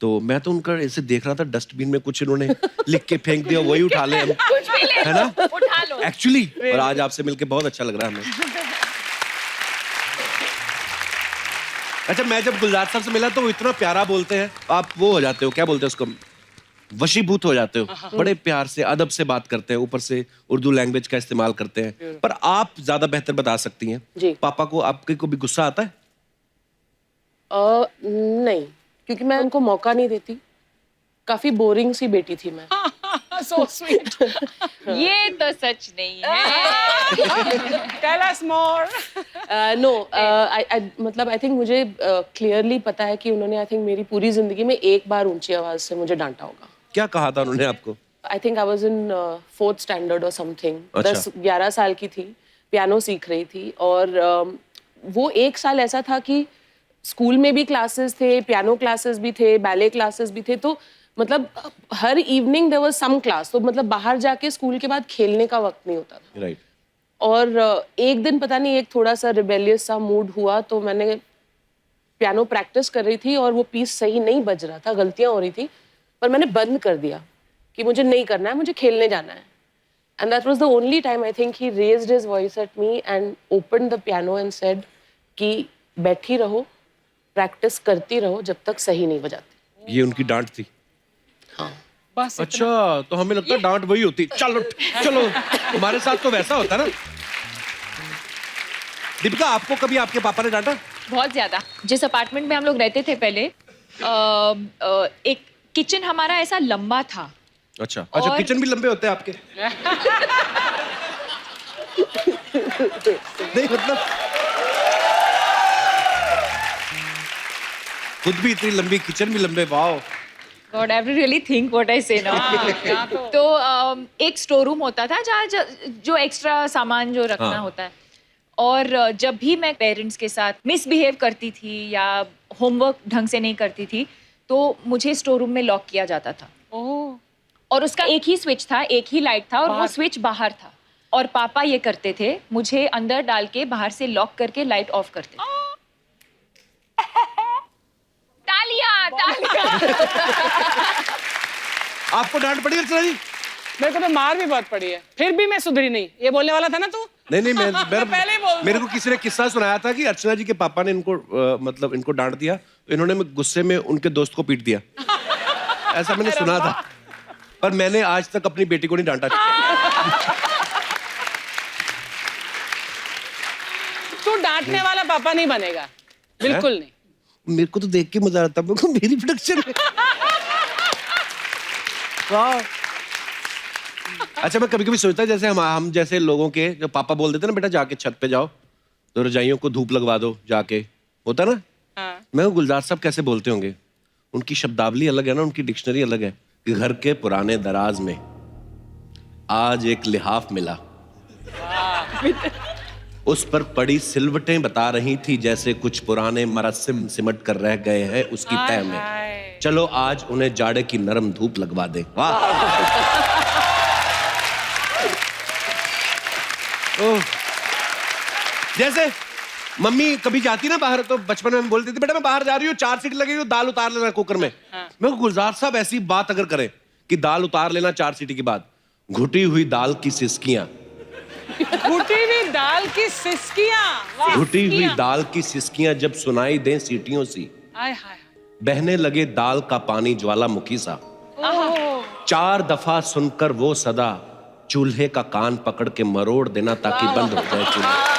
तो मैं तो उनका ऐसे देख रहा था, डस्टबिन में कुछ इन्होंने लिख के फेंक दिया, वही उठा ले हम, कुछ भी ले है ना? उठा लो। एक्चुअली, और आज आपसे मिलके बहुत अच्छा लग रहा है हमें। अच्छा, मैं जब गुलजार साहब से मिला तो वो इतना प्यारा बोलते हैं, आप वो हो जाते हो, क्या बोलते हैं उसको, वशीभूत हो जाते हो, बड़े प्यार से अदब से बात करते हैं, ऊपर से उर्दू लैंग्वेज का इस्तेमाल करते हैं। पर आप ज्यादा बेहतर बता सकती हैं, जी। पापा को आपके को भी गुस्सा आता है? नहीं, क्योंकि मैं उनको मौका नहीं देती। काफी बोरिंग सी बेटी थी मैं। So sweet. ये तो सच नहीं है। टेल अस मोर। नो, मतलब आई थिंक मुझे क्लियरली पता है कि उन्होंने आई थिंक मेरी पूरी जिंदगी में एक बार ऊंची आवाज से मुझे डांटा होगा। क्या कहा था उन्होंने आपको? I think I was in 4th standard और समथिंग। अच्छा। 10-11 साल की थी, पियानो सीख रही थी और वो एक साल ऐसा था कि स्कूल में भी क्लासेस थे, पियानो क्लासेस भी थे, बैले क्लासेस भी थे, तो मतलब हर evening there was some class, तो मतलब बाहर जाके स्कूल के बाद खेलने का वक्त नहीं होता था। राइट। और एक दिन पता नहीं एक थोड़ा सा रिबेलियस सा मूड हुआ, तो मैंने पियानो प्रैक्टिस कर रही थी और वो पीस सही नहीं बज रहा था, गलतियां हो रही थी, पर मैंने बंद कर दिया कि मुझे नहीं करना है, मुझे खेलने जाना है। And that was the only time I think he raised his voice at me and opened the piano and said कि बैठी रहो, प्रैक्टिस करती रहो जब तक सही नहीं बजाती। ये उनकी डांट थी? हाँ। बस अच्छा, तो हमें लगता है डांट वही होती। चलो चलो, तुम्हारे साथ तो वैसा होता ना। दीपिका, आपको कभी आपके पापा ने डांटा? बहुत ज्यादा। जिस अपार्टमेंट में हम लोग रहते थे पहले, एक किचन हमारा ऐसा लंबा था। अच्छा, और- किचन भी लंबे होते हैं आपके? नहीं मतलब खुद भी इतनी लंबी, किचन भी लंबे, wow. God, I have to really think what I say now. तो एक स्टोर रूम होता था जहाँ जो एक्स्ट्रा सामान जो रखना हाँ। होता है, और जब भी मैं पेरेंट्स के साथ मिसबिहेव करती थी या होमवर्क ढंग से नहीं करती थी, तो मुझे स्टोर रूम में लॉक किया जाता था। ओह, और उसका एक ही स्विच था, एक ही लाइट था, और वो स्विच बाहर था। और पापा ये करते थे, मुझे अंदर डाल के बाहर से लॉक करके लाइट ऑफ करते थे। तालियां तालियां। आपको डांट पड़ी अर्चना जी? मेरे को तो मार भी बहुत पड़ी है, फिर भी मैं सुधरी नहीं। ये बोलने वाला था ना तू? नहीं नहीं, पहले ही बोल दो। मेरे को किसी ने किस्सा सुनाया था कि अर्चना जी के पापा ने इनको मतलब इनको डांट दिया, तो इन्होंने गुस्से में उनके दोस्त को पीट दिया। ऐसा मैंने सुना था, पर मैंने आज तक अपनी बेटी को नहीं डांटा। तू डांटने वाला पापा नहीं बनेगा, बिल्कुल नहीं। मेरे को तो देख के मजा आता है, मेरी प्रोडक्शन में। वाह। अच्छा, मैं कभी कभी सोचता जैसे हम जैसे लोगों के जो पापा बोल देते ना, बेटा जाके छत पे जाओ तो रजाइयों को धूप लगवा दो जाके, होता ना। हाँ। मैं गुलजार साहब कैसे बोलते होंगे, उनकी शब्दावली अलग है ना, उनकी डिक्शनरी अलग है कि घर के पुराने दराज में आज एक लिहाफ मिला, उस पर पड़ी सिलवटें बता रही थी जैसे कुछ पुराने मरसिम सिमट कर रह गए हैं उसकी तह में, चलो आज उन्हें जाड़े की नरम धूप लगवा दे। वाह। ओह। जैसे मम्मी कभी जाती ना बाहर, तो बचपन में हम बोलते थे बेटा मैं बाहर जा रही हूँ, 4 सीटी लगेगी, दाल उतार लेना कुकर में। मैं गुलजार साहब ऐसी बात अगर करें कि दाल उतार लेना 4 सीटी के बाद, घुटी हुई दाल की सिसकियां, घुटी हुई दाल की सिसकियां, वाह। घुटी हुई दाल की सिसकियां जब सुनाई दें सीटियों सी, हाय हाय। बहने लगे दाल का पानी ज्वालामुखी सा, 4 दफा सुनकर वो सदा, चूल्हे का कान पकड़ के मरोड़ देना ताकि बंद हो जाए चूल्हा।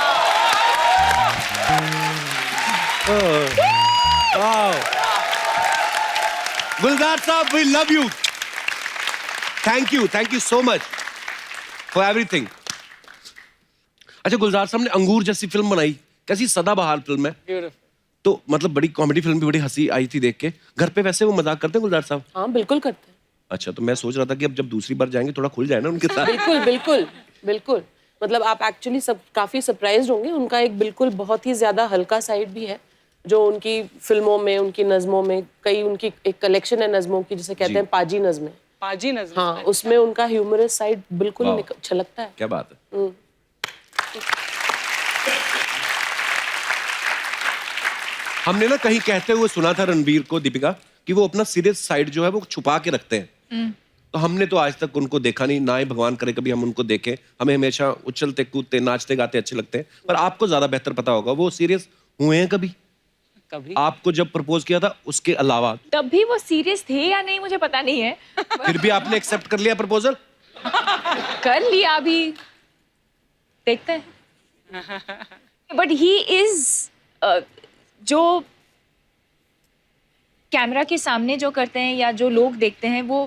गुलजार साहब, we love you, thank you so much for everything. अच्छा, गुलजार साहब ने अंगूर जैसी फिल्म बनाई, कैसी सदाबहार फिल्म है, Beautiful. तो मतलब बड़ी कॉमेडी फिल्म भी, बड़ी हंसी आई थी देख के। घर पे वैसे वो मजाक करते हैं गुलजार साहब? हाँ, बिल्कुल करते हैं। अच्छा, तो मैं सोच रहा था कि अब जब दूसरी बार जाएंगे थोड़ा खुल जाए ना उनके साथ। बिल्कुल बिल्कुल बिल्कुल, मतलब आप एक्चुअली सब काफी सरप्राइज्ड होंगे। उनका एक बिल्कुल बहुत ही ज्यादा हल्का साइड भी है, जो उनकी फिल्मों में, उनकी नज़मों में, कई उनकी एक कलेक्शन है नज़मों की जिसे कहते हैं पाजी नज़में। पाजी नजर। हाँ, उसमें उनका ह्यूमरस साइड बिल्कुल वाह। छलकता है। क्या बात है। हमने ना कहीं कहते हुए सुना था रणवीर को, दीपिका, कि वो अपना सीरियस साइड जो है वो छुपा के रखते हैं। तो हमने तो आज तक उनको देखा नहीं, ना ही भगवान करे कभी हम उनको देखें। हमें हमेशा उछलते कूदते नाचते गाते अच्छे लगते हैं, पर आपको ज्यादा बेहतर पता होगा, वो सीरियस हुए हैं कभी? कभी आपको जब प्रपोज किया था उसके अलावा? तब भी वो सीरियस थे या नहीं मुझे पता नहीं है। फिर भी आपने एक्सेप्ट कर लिया प्रपोजल? कर लिया, अभी देखते हैं। बट ही इज जो कैमरा के सामने जो करते हैं या जो लोग देखते हैं वो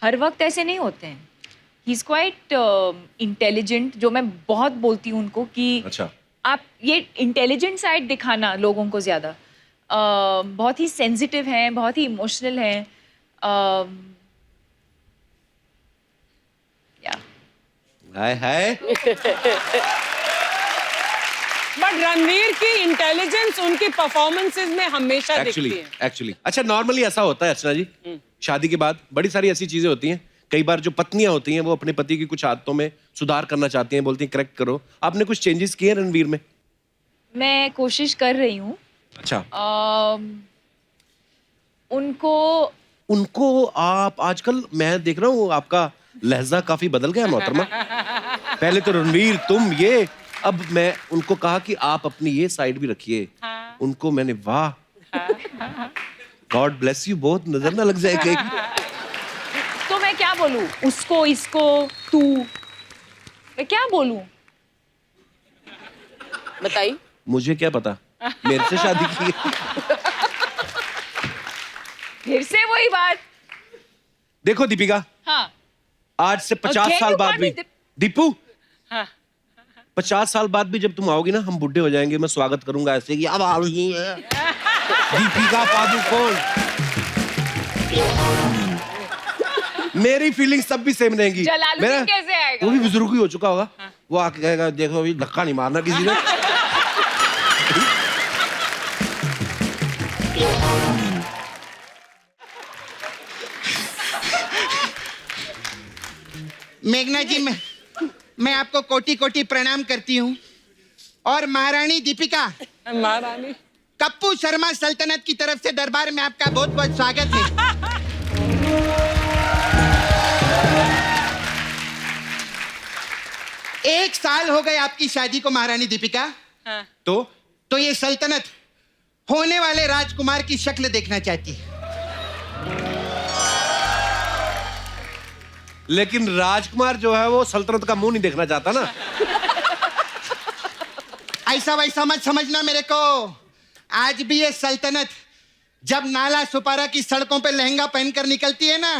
हर वक्त ऐसे नहीं होते हैं। ही इज क्वाइट इंटेलिजेंट, जो मैं बहुत बोलती हूँ उनको कि अच्छा। आप ये इंटेलिजेंट साइड दिखाना लोगों को ज़्यादा। बहुत ही सेंसिटिव हैं, बहुत ही इमोशनल हैं। या हाय हाय। बट रणवीर की इंटेलिजेंस उनकी परफॉर्मेंसेस में हमेशा दिखती है। एक्चुअली अच्छा, नॉर्मली ऐसा होता है अर्चना जी, शादी के बाद बड़ी सारी ऐसी चीजें होती हैं। कई बार जो पत्नियां होती हैं वो अपने पति की कुछ आदतों में सुधार करना चाहती हैं, बोलती हैं करेक्ट करो। आपने कुछ चेंजेस किए रणवीर में? मैं कोशिश कर रही हूँ। अच्छा। उनको आप आजकल मैं देख रहा हूँ आपका लहजा काफी बदल गया मोहतरमा। पहले तो रणवीर तुम ये, अब मैं उनको कहा कि आप अपनी ये साइड भी रखिए। उनको मैंने वाह, गॉड ब्लेस यू, बहुत नजर ना लग जाए कहीं। तो मैं क्या बोलूं उसको, इसको, तू, मैं क्या बोलूं? बताइए। मुझे क्या पता, मेरे से शादी की है। फिर से वही बात। देखो दीपिका, हाँ, आज से 50 Okay, साल you बाद can't भी be दीपू, हाँ। 50 साल बाद भी जब तुम आओगी ना, हम बुढ़े हो जाएंगे, मैं स्वागत करूंगा ऐसे कि अब आ रही है दीपिका पादुकोण। मेरी फीलिंग्स सब भी सेम रहेंगी। जलालुद्दीन कैसे आएगा? वो भी बुजुर्ग ही हो चुका होगा। वो आके कहेगा देखो अभी धक्का नहीं मारना किसी ने। मेघना जी, मैं आपको कोटि कोटि प्रणाम करती हूँ। और महारानी दीपिका, महारानी कप्पू शर्मा सल्तनत की तरफ से दरबार में आपका बहुत बहुत स्वागत है। एक साल हो गए आपकी शादी को महारानी दीपिका। हाँ। तो ये सल्तनत होने वाले राजकुमार की शक्ल देखना चाहती है। लेकिन राजकुमार जो है वो सल्तनत का मुंह नहीं देखना चाहता ना। ऐसा वैसा मत समझना मेरे को। आज भी ये सल्तनत जब नाला सुपारा की सड़कों पे लहंगा पहनकर निकलती है ना,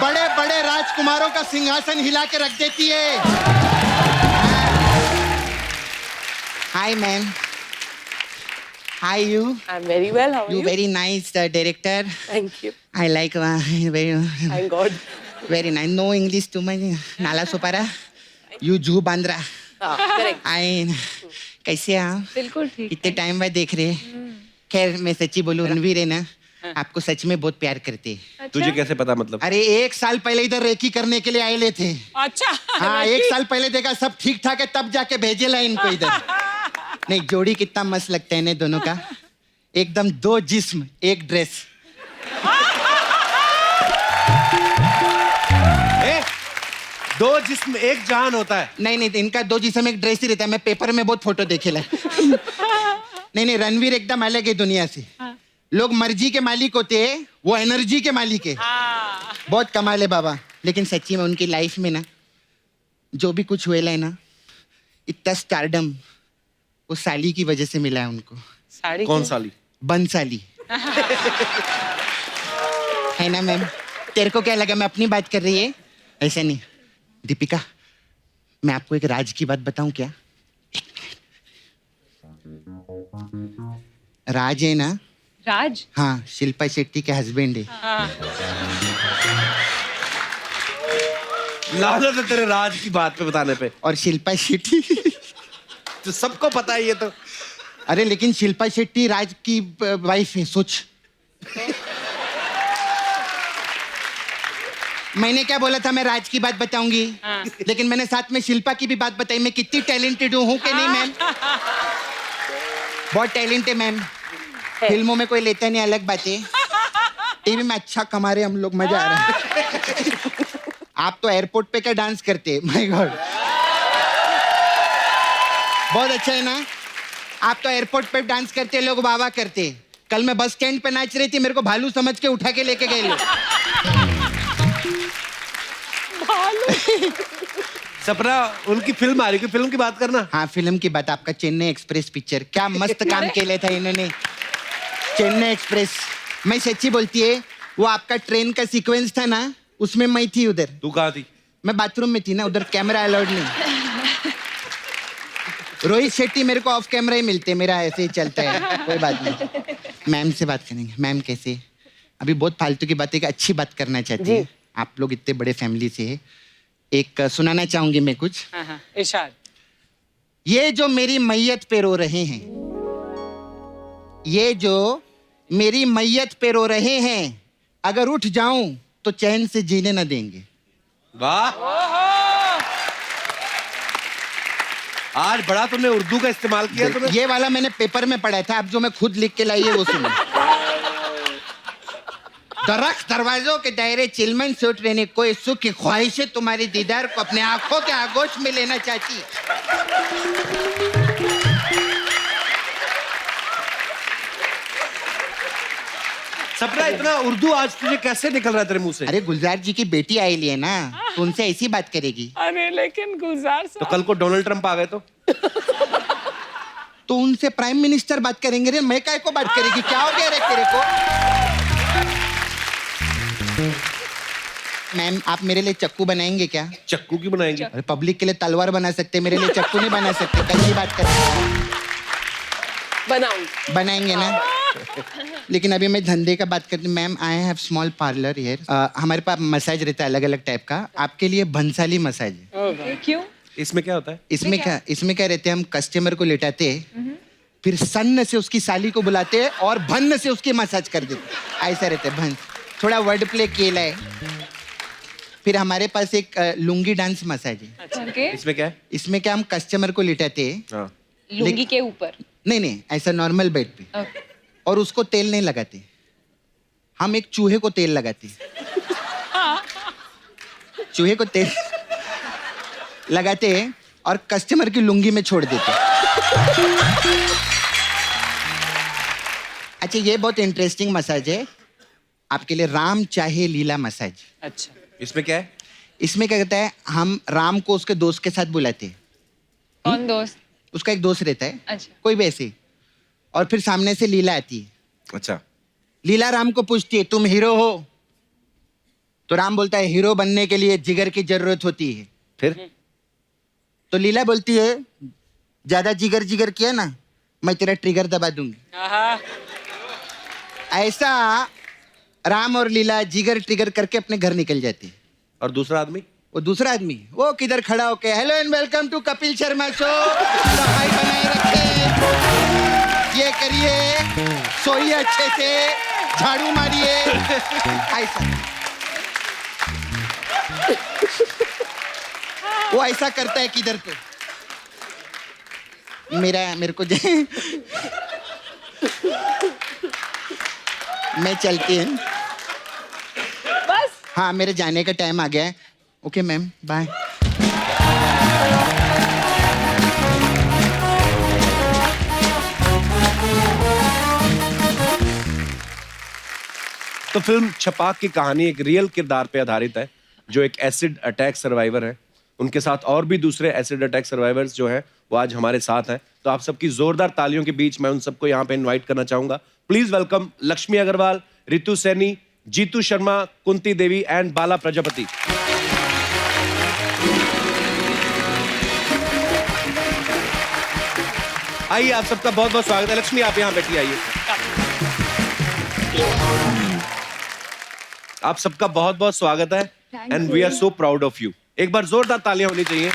बड़े बड़े राजकुमारों का सिंहासन हिला के रख देती है। Hi ma'am, hi you. I am very well, how are you you? Very nice director. Thank you. I like very thank God. Very nice. No English too much. Nalasopara, you जू बांद्रा। करेक्ट। आई कैसे हैं आप? बिल्कुल ठीक। इतने time बाद देख रहे। खैर मैं सच्ची बोलूं, रणवीर है ना, आपको सच में बहुत प्यार करते हैं। अच्छा? तुझे कैसे पता मतलब? अरे 1 साल पहले इधर रेकी करने के लिए आए थे। अच्छा। हाँ, 1 साल पहले देखा सब ठीक ठाक है, तब जाके भेजेला इनको इधर। नहीं, जोड़ी कितना मस्त लगता है ना दोनों का, एकदम 2 जिस्म 1 ड्रेस। ए, 2 जिस्म 1 जान होता है। नहीं, इनका 2 जिस्म 1 ड्रेस ही रहता है। मैं पेपर में बहुत फोटो देखेला। नहीं, रणवीर एकदम अलग है दुनिया से। लोग मर्जी के मालिक होते हैं, वो एनर्जी के मालिक है। बहुत कमाल है बाबा। लेकिन सच्ची में उनकी लाइफ में ना जो भी कुछ हुआ है ना, इतना स्टारडम वो साली की वजह से मिला है उनको। साड़ी कौन साली? बंसाली। है ना मैम? तेरे को क्या लगा मैं अपनी बात कर रही है? ऐसा नहीं। दीपिका, मैं आपको एक राज की बात बताऊं क्या? राज है ना? राज? हाँ, शिल्पा शेट्टी के हस्बैंड है। लानत है तेरे राज की बात पे बताने पे। और शिल्पा शेट्टी तो सबको पता है ये तो। अरे लेकिन शिल्पा शेट्टी राज की वाइफ है, सोच। मैंने क्या बोला था, मैं राज की बात बताऊंगी। लेकिन मैंने साथ में शिल्पा की भी बात बताई। मैं कितनी टैलेंटेड हूँ कि नहीं मैम? बहुत टैलेंट है मैम। फिल्मों में कोई लेता नहीं, अलग बात है। टीवी में अच्छा कमा रहे हम लोग, मजा आ रहा है। आप तो एयरपोर्ट पे क्या डांस करते हैं, माय गॉड। बहुत अच्छा है ना। आप तो एयरपोर्ट पे डांस करते लोग वाह करते। कल मैं बस स्टैंड पे नाच रही थी, मेरे को भालू समझ के उठा के लेके गए लोग। सपना, उनकी फिल्म आ रही है, फिल्म की बात करना। हाँ, फिल्म की बात, आपका चेन्नई एक्सप्रेस पिक्चर, क्या मस्त काम केले था इन्होंने। चेन्नई एक्सप्रेस, मैं सच्ची बोलती है, वो आपका ट्रेन का सीक्वेंस था ना, उसमें मैं थी उधर। तू कहाँ थी? मैं बाथरूम में थी ना, उधर कैमरा अलाउड नहीं। रोहित शेट्टी मेरे को ऑफ कैमरा ही मिलते, मेरा ऐसे ही चलता है, कोई बात नहीं। मैम से बात करेंगे। मैम कैसे? अभी बहुत फालतू की बात है, अच्छी बात करना चाहती है। आप लोग इतने बड़े फैमिली से है, एक सुनाना चाहूंगी मैं कुछ। हाँ, इरशाद। ये जो मेरी मैयत पे रो रहे हैं, ये जो मेरी मैयत पे रो रहे हैं, अगर उठ जाऊं तो चैन से जीने न देंगे। वाह, आज बड़ा तुमने उर्दू का इस्तेमाल किया। तुमने ये वाला मैंने पेपर में पढ़ा था, अब जो मैं खुद लिख के लाई है वो सुनो। दरख्त दरवाजों के दायरे चिलमन से उठ रहने, कोई सुख की ख्वाहिशें तुम्हारी दीदार को अपने आंखों के आगोश में लेना चाहती। सपना, इतना उर्दू आज तुझे कैसे निकल रहा है तेरे मुंह से? अरे गुलजार जी की बेटी आई है ना, तो उनसे ऐसी बात करेगी। अरे लेकिन गुलजार तो साहब, कल को डोनाल्ड ट्रंप आ गए तो उनसे प्राइम मिनिस्टर बात करेंगे रे, मैं काय को बात करेगी? क्या हो गया रे तेरे को? मैम, आप मेरे लिए चक्कू बनाएंगे क्या? चक्कू की बनाएंगे? अरे पब्लिक के लिए तलवार बना सकते, मेरे लिए चक्कू नहीं बना सकते। कल की बात करते बनाऊं। बनाएंगे ना। लेकिन अभी मैं धंधे का बात करती हूँ। Ma'am, I have small parlour here. हमारे पास मसाज रहता है अलग अलग टाइप का, आपके लिए भंसाली मसाज है। क्यों? इसमें क्या होता है? इसमें क्या रहते हैं, हम कस्टमर को लेटाते हैं, फिर सन्न से उसकी साली को बुलाते हैं और भन्न से उसकी मसाज कर देते हैं। ऐसा रहता है भन, थोड़ा वर्ड प्ले किया है। फिर हमारे पास एक लुंगी डांस मसाज है। ओके। इसमें क्या है? इसमें क्या, हम कस्टमर को लिटाते हैं, हाँ। लुंगी के ऊपर? नहीं, ऐसा नॉर्मल बेड पे, ओके। और उसको तेल नहीं लगाते, हम एक चूहे को तेल लगाते। चूहे को तेल लगाते हैं और कस्टमर की लुंगी में छोड़ देते। अच्छा, ये बहुत इंटरेस्टिंग मसाज है आपके लिए, राम चाहे लीला मसाज। अच्छा, इसमें क्या है? इसमें क्या कहता है, हम राम को उसके दोस्त के साथ बुलाते हैं। कौन दोस्त? उसका एक दोस्त रहता है, अच्छा। कोई भी ऐसे, और फिर सामने से लीला आती है। अच्छा। लीला राम को पूछती है, तुम हीरो हो? तो राम बोलता है, हीरो बनने के लिए जिगर की जरूरत होती है। फिर तो लीला बोलती है, ज्यादा जिगर किया ना, मैं तेरा ट्रिगर दबा दूंगी। ऐसा राम और लीला जिगर ट्रिगर करके अपने घर निकल जाते हैं। और दूसरा आदमी? वो दूसरा आदमी वो किधर खड़ा होके, hello and welcome to Kapil Sharma show, सफाई बनाए रखे, ये करिए, सोइए अच्छे से, झाड़ू मारिए, ऐसा। वो ऐसा करता है किधर पे, मेरे को मैं चलती हूँ बस। हाँ, मेरे जाने का टाइम आ गया है। Okay ma'am, bye. तो फिल्म छपाक की कहानी एक रियल किरदार पे आधारित है, जो एक एसिड अटैक सर्वाइवर है। उनके साथ और भी दूसरे एसिड अटैक सर्वाइवर्स जो हैं वो आज हमारे साथ हैं। तो आप सबकी जोरदार तालियों के बीच मैं उन सबको यहाँ पे इनवाइट करना चाहूंगा। Please welcome Lakshmi Agarwal, Ritu Saini, Jeetu Sharma, Kunti Devi and Bala Prajapati. आइए, आप सबका बहुत बहुत स्वागत है। लक्ष्मी, आप यहाँ बैठी, आइए। आप सबका बहुत बहुत स्वागत है and we are so proud of you. एक बार जोरदार तालियां होनी चाहिए।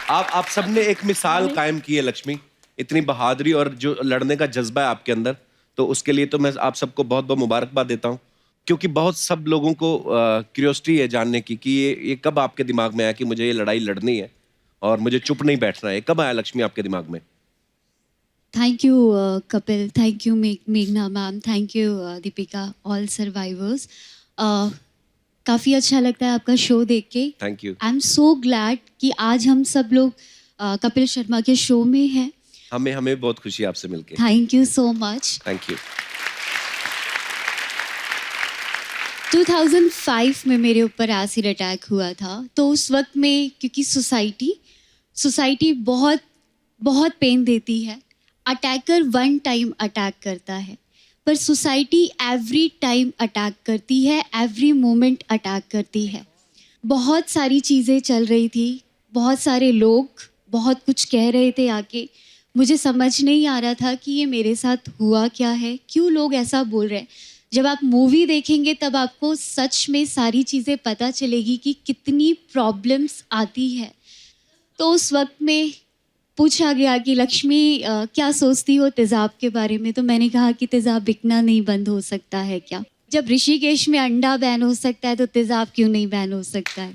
आप सबने एक मिसाल कायम की है लक्ष्मी, इतनी बहादुरी और जो लड़ने का जज्बा है आपके अंदर, तो उसके लिए तो मैं आप सबको बहुत बहुत मुबारकबाद देता हूं। क्योंकि बहुत सब लोगों को क्यूरियोसिटी है जानने की कि ये कब आपके दिमाग में आया कि मुझे ये लड़ाई लड़नी है और मुझे चुप नहीं बैठना है। कब आया लक्ष्मी आपके दिमाग में? Thank you, Kapil. Thank you, Meghna ma'am. Thank you, Deepika, all survivors. काफ़ी अच्छा लगता है आपका शो देख के. Thank you. I am so glad कि आज हम सब लोग कपिल शर्मा के शो में हैं. हमें बहुत खुशी है आपसे मिलके. Thank you so much. Thank you. 2005 में मेरे ऊपर एसिड अटैक हुआ था. तो उस वक्त में क्योंकि सोसाइटी बहुत बहुत पेन देती है. अटैकर वन टाइम अटैक करता है, पर सोसाइटी एवरी टाइम अटैक करती है, एवरी मोमेंट अटैक करती है. बहुत सारी चीज़ें चल रही थी, बहुत सारे लोग बहुत कुछ कह रहे थे आके. मुझे समझ नहीं आ रहा था कि ये मेरे साथ हुआ क्या है, क्यों लोग ऐसा बोल रहे हैं. जब आप मूवी देखेंगे तब आपको सच में सारी चीज़ें पता चलेगी कि कितनी प्रॉब्लम्स आती है. तो उस वक्त में पूछा गया कि लक्ष्मी क्या सोचती हो तेज़ाब के बारे में. तो मैंने कहा कि तेज़ाब बिकना नहीं बंद हो सकता है क्या. जब ऋषिकेश में अंडा बैन हो सकता है तो तेज़ाब क्यों नहीं बैन हो सकता है.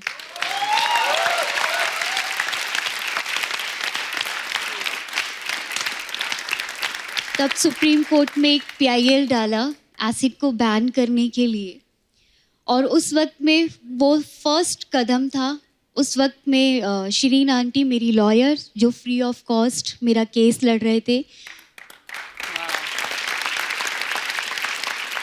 तब सुप्रीम कोर्ट में एक PIL डाला एसिड को बैन करने के लिए. और उस वक्त में वो फर्स्ट कदम था. उस वक्त में शिरीन आंटी मेरी लॉयर जो फ्री ऑफ कॉस्ट मेरा केस लड़ रहे थे.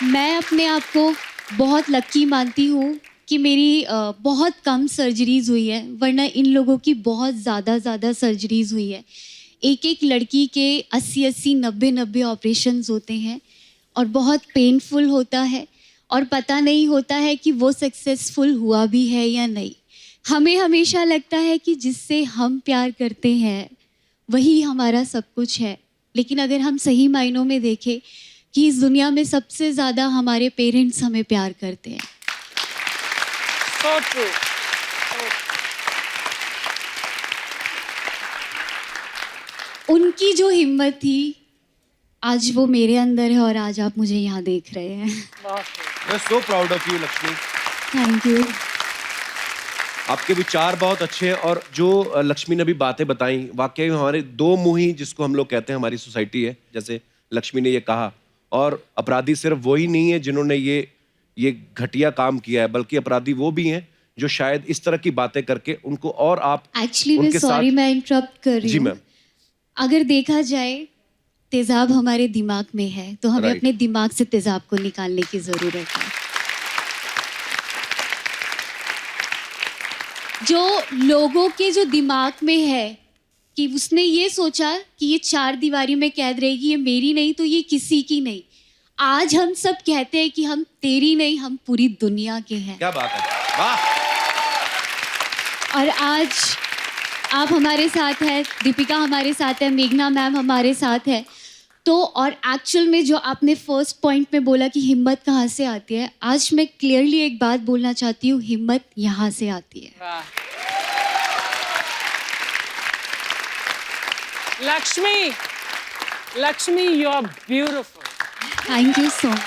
मैं अपने आप को बहुत लकी मानती हूँ कि मेरी बहुत कम सर्जरीज़ हुई है, वरना इन लोगों की बहुत ज़्यादा सर्जरीज़ हुई है. एक लड़की के 80 90 ऑपरेशंस होते हैं और बहुत पेनफुल होता है और पता नहीं होता है कि वो सक्सेसफुल हुआ भी है या नहीं. हमें हमेशा लगता है कि जिससे हम प्यार करते हैं वही हमारा सब कुछ है. लेकिन अगर हम सही मायनों में देखें कि इस दुनिया में सबसे ज़्यादा हमारे पेरेंट्स हमें प्यार करते हैं. So true. उनकी जो हिम्मत थी आज वो मेरे अंदर है और आज आप मुझे यहाँ देख रहे हैं. मैं सो proud of you Lakshmi. Thank you. आपके विचार बहुत अच्छे हैं और जो लक्ष्मी ने भी बातें बताई वाकई में हमारे दो मुंही जिसको हम लोग कहते हैं हमारी सोसाइटी है, जैसे लक्ष्मी ने ये कहा. और अपराधी सिर्फ वही नहीं है जिन्होंने ये घटिया काम किया है, बल्कि अपराधी वो भी हैं जो शायद इस तरह की बातें करके उनको और आप एक्चुअली उनके सॉरी साथ- मैं इंटरप्ट कर रही जी हूँ. मैम. अगर देखा जाए तेज़ाब हमारे दिमाग में है तो हमें Right. अपने दिमाग से तेज़ाब को निकालने की ज़रूरत है. जो लोगों के जो दिमाग में है कि उसने ये सोचा कि ये 4 दीवारी में कैद रहेगी, ये मेरी नहीं तो ये किसी की नहीं. आज हम सब कहते हैं कि हम तेरी नहीं, हम पूरी दुनिया के हैं. क्या बात है, वाह. और आज आप हमारे साथ हैं, दीपिका हमारे साथ है, मेघना मैम हमारे साथ है. तो और एक्चुअल में जो आपने फर्स्ट पॉइंट में बोला कि हिम्मत कहाँ से आती है, आज मैं क्लियरली एक बात बोलना चाहती हूँ, हिम्मत यहाँ से आती है. वाह. Lakshmi, you are beautiful. Thank you so much.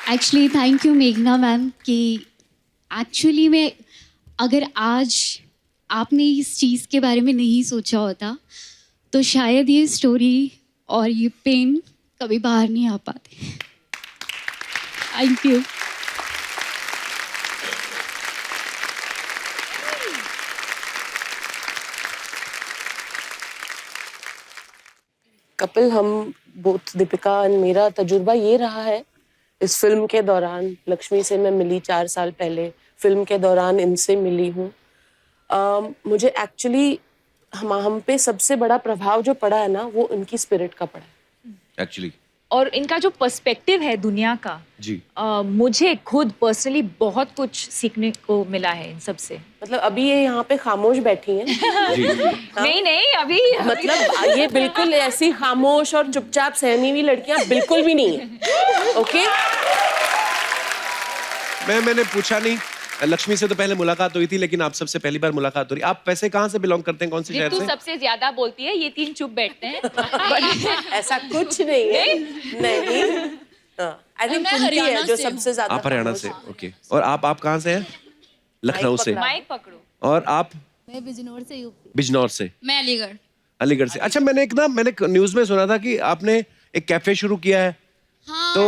Actually thank you मेघना मैम कि एक्चुअली में अगर आज आपने इस चीज़ के बारे में नहीं सोचा होता तो शायद ये स्टोरी और ये पेन कभी बाहर नहीं आ पाते. Thank you. कपिल, हम बोथ दीपिका और मेरा तजुर्बा ये रहा है इस फिल्म के दौरान. लक्ष्मी से मैं मिली 4 साल पहले, फिल्म के दौरान इनसे मिली हूँ. मुझे एक्चुअली हम पे सबसे बड़ा प्रभाव जो पड़ा है ना वो इनकी स्पिरिट का पड़ा है एक्चुअली. और इनका जो पर्सपेक्टिव है दुनिया का, जी. मुझे खुद पर्सनली बहुत कुछ सीखने को मिला है इन सब से. मतलब अभी ये यहाँ पे खामोश बैठी हैं. जी. नहीं अभी मतलब ये बिल्कुल ऐसी खामोश और चुपचाप सहमी हुई लड़कियां बिल्कुल भी नहीं है. ओके. मैंने पूछा नहीं, लक्ष्मी से तो पहले मुलाकात हुई थी लेकिन आप सबसे पहली बार मुलाकात हो रही. आप वैसे कहाँ से बिलोंग करते हैं, कौन से शहर रितु से? सबसे ज्यादा बोलती है, ये 3 चुप बैठते हैं. ऐसा कुछ नहीं है. नहीं. आई थिंक कुंती है जो सबसे ज्यादा. आप हरियाणा से, ओके. और आप कहाँ से हैं? लखनऊ से. माइक पकड़ो. और आप? मैं बिजनौर से, यूपी. बिजनौर से. मैं अलीगढ़. अलीगढ़ से। अच्छा, मैंने न्यूज में सुना था कि आपने एक कैफे शुरू किया है। हाँ, तो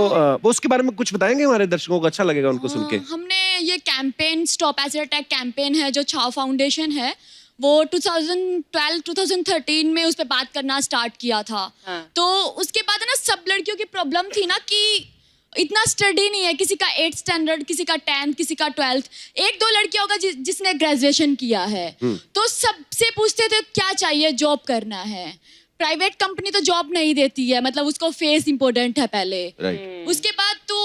वो उसके बारे में कुछ बताएंगे हमारे दर्शकों को, अच्छा लगेगा उनको सुन के। हमने ये campaign stop acid attack campaign है जो छाव फाउंडेशन है, वो 2012-2013 में उस पर बात करना स्टार्ट किया था। तो उसके बाद है ना, सब लड़कियों की प्रॉब्लम थी ना कि इतना स्टडी नहीं है, किसी का 8th स्टैंडर्ड, किसी का 10th, किसी का 12th, 1-2 लड़कियां होगा जिसने ग्रेजुएशन किया है। तो सबसे पूछते थे क्या चाहिए, जॉब करना है। प्राइवेट कंपनी तो जॉब नहीं देती है, मतलब उसको फेस इंपॉर्टेंट है पहले। उसके बाद तो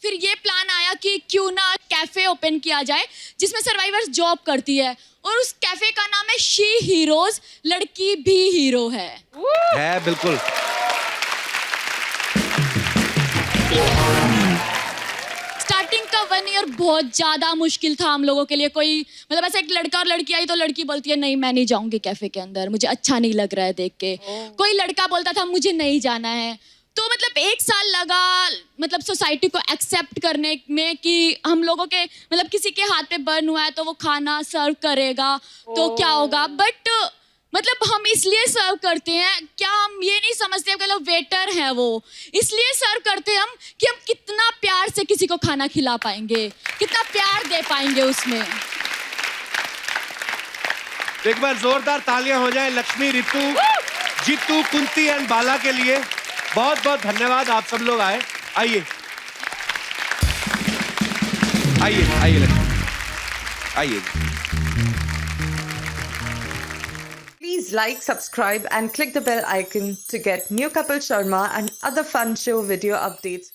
फिर ये प्लान आया कि क्यों ना कैफे ओपन किया जाए जिसमें सर्वाइवर्स जॉब करती है, और उस कैफे का नाम है शी हीरोज, लड़की भी हीरो है। बिल्कुल। स्टार्टिंग का 1 ईयर बहुत ज्यादा मुश्किल था हम लोगों के लिए। कोई मतलब ऐसा एक लड़का और लड़की आई तो लड़की बोलती है नहीं मैं नहीं जाऊंगी कैफे के अंदर, मुझे अच्छा नहीं लग रहा है देख के। कोई लड़का बोलता था मुझे नहीं जाना है। तो मतलब 1 साल लगा मतलब सोसाइटी को एक्सेप्ट करने में कि हम लोगों के मतलब किसी के हाथ पे बर्न हुआ है तो वो खाना सर्व करेगा तो क्या होगा। बट मतलब हम इसलिए सर्व करते हैं, क्या हम ये नहीं समझते कि लोग वेटर हैं, वो इसलिए सर्व करते हैं हम कि हम कितना प्यार से किसी को खाना खिला पाएंगे, कितना प्यार दे पाएंगे उसमें। एक बार जोरदार तालियां हो जाए लक्ष्मी, रितु, जीतू, कुंती एंड बाला के लिए। बहुत बहुत धन्यवाद, आप सब लोग आए। आइए आइए लक्ष्मी, आइए। Please like, subscribe and click the bell icon to get new Kapil Sharma and other fun show video updates.